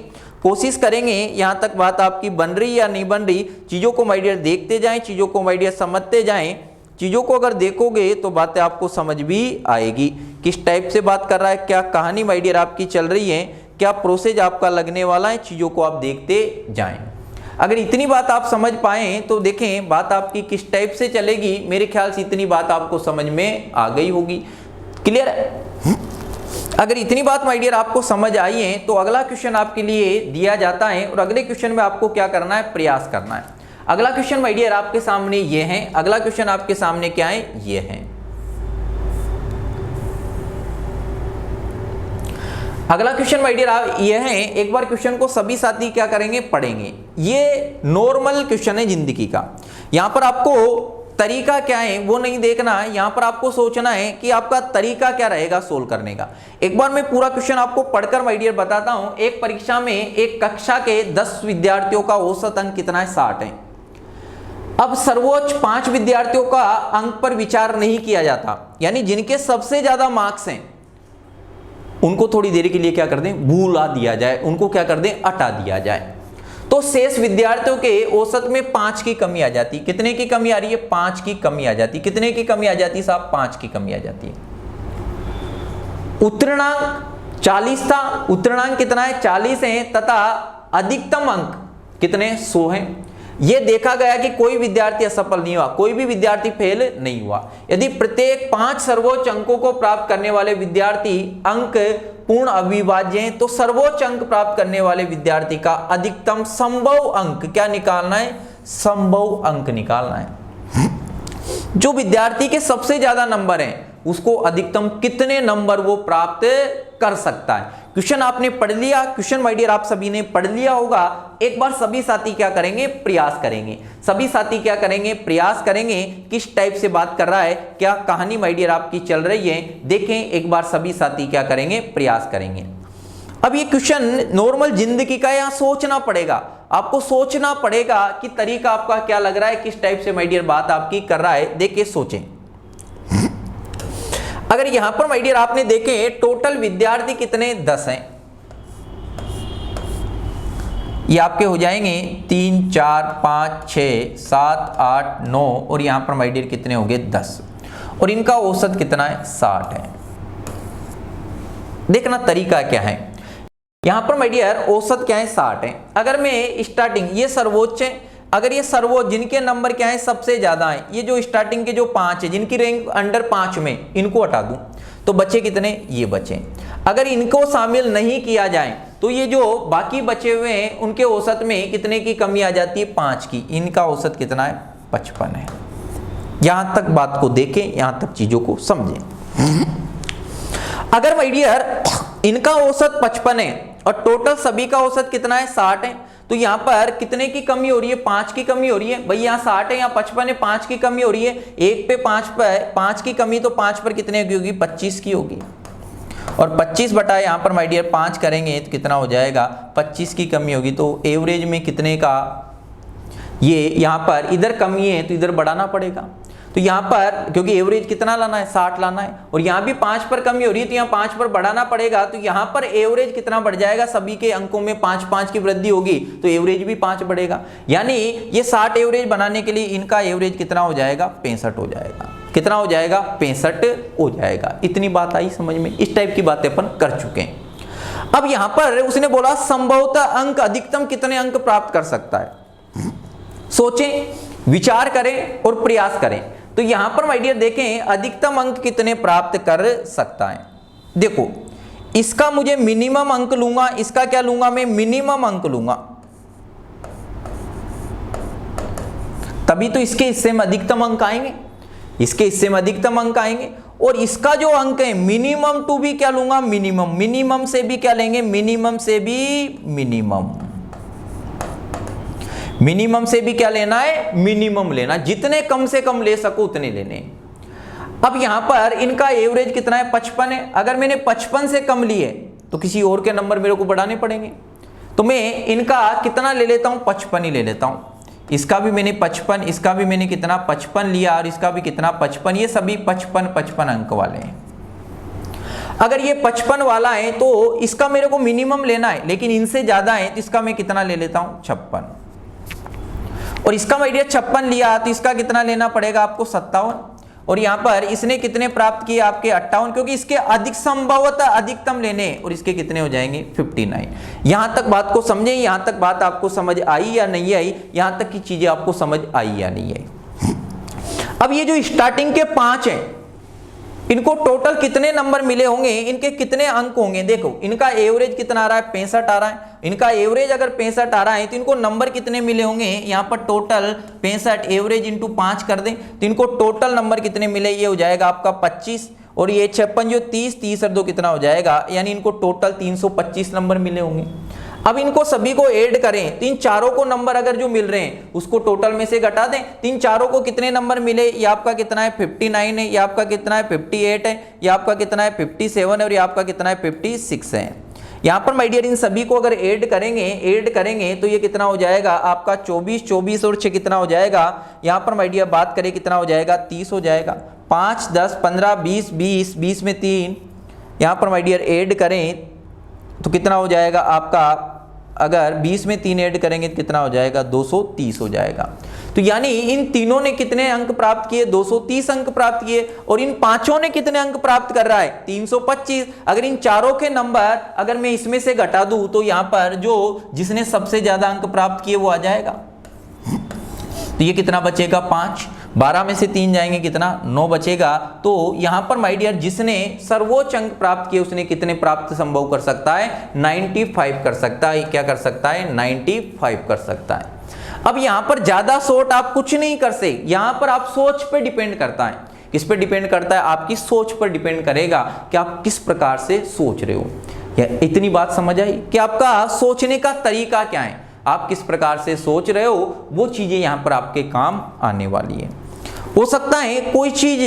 कोशिश करेंगे। यहां तक बात आपकी बन रही या नहीं बन रही, चीजों को माय डियर देखते जाएं, चीजों को माय डियर समझते जाएं। चीजों को अगर देखोगे तो बातें आपको समझ भी आएगी, किस टाइप से बात कर रहा है, क्या कहानी माय डियर आपकी चल रही है, क्या प्रोसेस आपका लगने वाला है, चीजों को आप देखते जाएं। अगर इतनी बात आप समझ पाए तो देखें बात आपकी किस टाइप से चलेगी। मेरे ख्याल से इतनी बात आपको समझ में आ गई होगी। क्लियर है? अगर इतनी बात माय डियर आपको समझ आई है तो अगला क्वेश्चन आपके लिए दिया जाता है, और अगले क्वेश्चन में आपको क्या करना है, प्रयास करना है। अगला क्वेश्चन माय डियर आपके सामने ये है, अगला क्वेश्चन आपके सामने क्या है, ये है। अगला क्वेश्चन माय डियर ये है, एक बार क्वेश्चन को सभी साथी क्या करेंगे, पढ़ेंगे। ये नॉर्मल क्वेश्चन है जिंदगी का। यहां पर आपको तरीका क्या है वो नहीं देखना है, यहां पर आपको सोचना है कि आपका तरीका क्या रहेगा सोल्व करने का। एक बार मैं पूरा क्वेश्चन आपको पढ़कर माय डियर बताता हूं। एक परीक्षा में एक कक्षा के 10 विद्यार्थियों का औसत अंक कितना है, 60 है। अब सर्वोच्च 5 विद्यार्थियों का अंक पर विचार नहीं किया जाता, यानी जिनके सबसे ज्यादा मार्क्स हैं उनको थोड़ी देर के लिए क्या कर दें, भूला दिया जाए, उनको क्या कर दें, हटा दिया जाए। तो शेष विद्यार्थियों के औसत में 5 की कमी आ जाती। कितने की कमी आ रही है, 5 की कमी आ जाती। कितने की कमी आ जाती साहब, 5 की कमी आ जाती है। उत्तीर्णांक 40 था, उत्तीर्णांक कितना है, 40 है, तथा अधिकतम अंक कितने, 100 हैं। यह देखा गया कि कोई विद्यार्थी असफल नहीं हुआ, कोई भी विद्यार्थी फेल नहीं हुआ। यदि प्रत्येक 5 सर्वोच्च अंकों को प्राप्त करने वाले विद्यार्थी अंक पूर्ण अविभाज्य हैं, तो सर्वोच्च अंक प्राप्त करने वाले विद्यार्थी का अधिकतम संभव अंक क्या निकालना है, संभव अंक निकालना है। जो विद्यार्थी के सबसे ज्यादा नंबर हैं उसको अधिकतम कितने नंबर वो प्राप्त कर सकता है। क्वेश्चन आपने पढ़ लिया, क्वेश्चन माय डियर आप सभी ने पढ़ लिया होगा। एक बार सभी साथी क्या करेंगे, प्रयास करेंगे। सभी साथी क्या करेंगे, प्रयास करेंगे। किस टाइप से बात कर रहा है, क्या कहानी माय डियर आपकी चल रही है, देखें एक बार सभी साथी क्या करेंगे, प्रयास करेंगे। अब ये क्वेश्चन नॉर्मल जिंदगी का, यहां सोचना पड़ेगा, आपको सोचना पड़ेगा कि तरीका आपका क्या लग रहा है, किस टाइप से माय डियर बात आपकी कर रहा है, देखिए सोचें। अगर यहां पर माय डियर आपने देखे टोटल विद्यार्थी कितने, 10 हैं। ये आपके हो जाएंगे 3, 4, 5, 6, 7, 8, 9, और यहां पर माय डियर कितने हो गए, 10, और इनका औसत कितना है, 60 है। देखना तरीका क्या है। यहां पर माय डियर औसत क्या है, 60 है। अगर मैं स्टार्टिंग, ये सर्वोच्च है, अगर ये सर्वोच्च जिनके नंबर क्या है, सबसे ज्यादा है, ये जो स्टार्टिंग के जो 5 है जिनकी रैंक अंडर 5 में, इनको हटा दूं तो बचे कितने, ये बचे। अगर इनको शामिल नहीं किया जाए तो ये जो बाकी बचे हुए हैं उनके औसत में कितने की कमी आ जाती है, 5 की। इनका औसत कितना है, 55 है। यहां तक बात को देखें, यहां तक चीजों को समझें। अगर माय डियर इनका औसत 55 है और टोटल सभी का औसत कितना है, 60 है, तो यहां पर कितने की कमी हो रही है, 5 की कमी हो रही है। भाई यहां 60 है, यहां 55 है, 5 की कमी हो रही है। 1 पे 5 पर 5 की कमी, तो 5 पर कितने की होगी, 25 की होगी। और 25 बटा यहां पर माय डियर 5 करेंगे तो कितना हो जाएगा, 25 की कमी होगी। तो एवरेज में कितने का, ये यहां पर इधर कमी है तो इधर बढ़ाना पड़ेगा। तो यहां पर क्योंकि एवरेज कितना लाना है, 60 लाना है, और यहां भी 5 पर कमी हो रही है तो यहां 5 पर बढ़ाना पड़ेगा। तो यहां पर एवरेज कितना बढ़ जाएगा, सभी के अंकों में 5-5 की वृद्धि होगी तो एवरेज भी 5 बढ़ेगा। यानी ये 60 एवरेज बनाने के लिए इनका एवरेज कितना हो जाएगा, 65 हो जाएगा। कितना हो जाएगा, 65 हो जाएगा। इतनी बात आई समझ में। इस टाइप की बातें अपन कर चुके हैं। अब यहां पर उसने बोला संभवतः अंक अधिकतम कितने अंक प्राप्त कर सकता है। सोचें, विचार करें और प्रयास करें। तो यहां पर माय डियर देखें अधिकतम अंक कितने प्राप्त कर सकता है। देखो इसका मुझे मिनिमम अंक लूंगा, इसका क्या लूंगा मैं, मिनिमम अंक लूंगा, तभी तो इसके हिस्से में अधिकतम अंक आएंगे, इसके हिस्से में अधिकतम अंक आएंगे। और इसका जो अंक है मिनिमम टू भी क्या लूंगा, मिनिमम, मिनिमम से भी क्या लेंगे, मिनिमम से भी मिनिमम, मिनिमम से भी क्या लेना है, मिनिमम लेना, जितने कम से कम ले सको उतने लेने। अब यहां पर इनका एवरेज कितना है, 55 है। अगर मैंने 55 से कम लिए तो किसी और के नंबर मेरे को बढ़ाने पड़ेंगे, तो मैं इनका कितना ले लेता हूं, 55 ही ले लेता हूं। इसका भी मैंने 55, इसका भी मैंने कितना 55 लिया, और इसका भी कितना 55, ये सभी 55 अंक वाले हैं। अगर ये 55 वाला है तो इसका मेरे को मिनिमम लेना है, लेकिन इनसे ज्यादा है तो इसका मैं कितना ले लेता हूं, 56। और इसका मैं 56 लिया तो इसका कितना लेना पड़ेगा आपको, 57। और यहां पर इसने कितने प्राप्त किए आपके 58, क्योंकि इसके अधिक संभवतः अधिकतम लेने, और इसके कितने हो जाएंगे 59। यहां तक बात को समझे, यहां तक बात आपको समझ आई या नहीं आई, यहां तक की चीजें आपको समझ आई या नहीं आई। अब ये जो स्टार्टिंग के 5 हैं, इनको टोटल कितने नंबर मिले होंगे, इनके कितने अंक होंगे, देखो इनका एवरेज कितना आ रहा है, 65 आ रहा है। इनका एवरेज अगर 65 आ रहा है तो इनको नंबर कितने मिले होंगे, यहाँ पर टोटल 65 एवरेज इंटू 5 कर दें तो इनको टोटल नंबर कितने मिले, ये हो जाएगा आपका 25, और ये 56 जो 30 और 2 कितना हो जाएगा, यानी इनको टोटल 325 नंबर मिले होंगे। अब इनको सभी को ऐड करें तो इन चारों को नंबर अगर जो मिल रहे हैं उसको टोटल में से घटा दें, तो इन चारों को कितने नंबर मिले, ये आपका कितना है 59 है, ये आपका कितना है 58 है, ये आपका कितना है 57 है, और ये आपका कितना है 56 है। यहाँ पर माय डियर इन सभी को अगर ऐड करेंगे तो ये कितना हो जाएगा आपका 24 और 6 कितना हो जाएगा, यहाँ पर माय डियर बात करें कितना हो जाएगा, 30 हो जाएगा। 5 10 15 20 में 3, यहाँ पर माय डियर ऐड करें तो कितना हो जाएगा आपका, अगर 20 में 3 ऐड करेंगे तो कितना हो जाएगा, 230 हो जाएगा। तो यानी इन तीनों ने कितने अंक प्राप्त किए, 230 अंक प्राप्त किए, और इन पांचों ने कितने अंक प्राप्त कर रहा है, 325। अगर इन चारों के नंबर अगर मैं इसमें से घटा दूं तो यहां पर जो जिसने सबसे ज्यादा अंक प्राप्त किए वो आ जाएगा। तो ये कितना बचेगा, 5, 12 में से 3 जाएंगे कितना, 9 बचेगा। तो यहां पर माय डियर जिसने सर्वोच्च अंक प्राप्त किए उसने कितने प्राप्त संभव कर सकता है, 95 कर सकता है। क्या कर सकता है, 95 कर सकता है। अब यहां पर ज्यादा शॉर्ट आप कुछ नहीं कर सकते, यहां पर आप सोच पे डिपेंड करता है। किस पे डिपेंड करता है, आपकी सोच पर डिपेंड करेगा कि आप किस प्रकार से सोच रहे हो। इतनी बात समझ आई कि आपका सोचने का तरीका क्या है, आप किस प्रकार से सोच रहे हो, वो चीजें यहां पर आपके काम आने वाली है। हो सकता है कोई चीज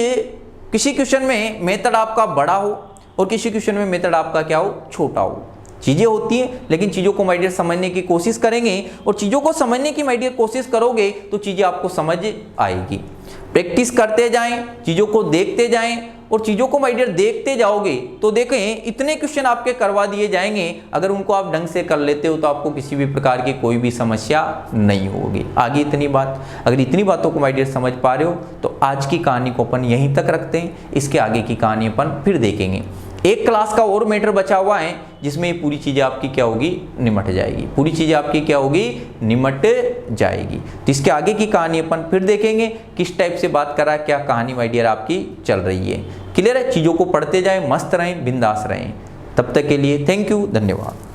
किसी क्वेश्चन में मेथड आपका बड़ा हो और किसी क्वेश्चन में मेथड आपका क्या हो, छोटा हो। चीजें होती हैं, लेकिन चीजों को माय डियर समझने की कोशिश करेंगे, और चीजों को समझने की माय डियर कोशिश करोगे तो चीजें आपको समझ आएगी। प्रैक्टिस करते जाएं, चीजों को देखते जाएं, और चीजों को माय डियर देखते जाओगे तो देखें इतने क्वेश्चन आपके करवा दिए जाएंगे। अगर उनको आप ढंग से कर लेते हो तो आपको किसी भी प्रकार की कोई भी समस्या नहीं होगी। आगे इतनी बात, अगर इतनी बातों को माय डियर समझ पा रहे हो तो आज की कहानी को अपन यहीं तक रखते हैं। इसके आगे की कहानी अपन फिर देखेंगे। एक क्लास का और मैटर बचा हुआ है जिसमें ये पूरी चीजें आपकी क्या होगी, निमट जाएगी। पूरी चीजें आपकी क्या होगी, निमट जाएगी। तो इसके आगे की कहानी अपन फिर देखेंगे, किस टाइप से बात करा, क्या कहानी माय डियर आपकी चल रही है। क्लियर है, चीजों को पढ़ते जाए, मस्त रहें, बिंदास रहें। तब तक के लिए थैंक यू, धन्यवाद।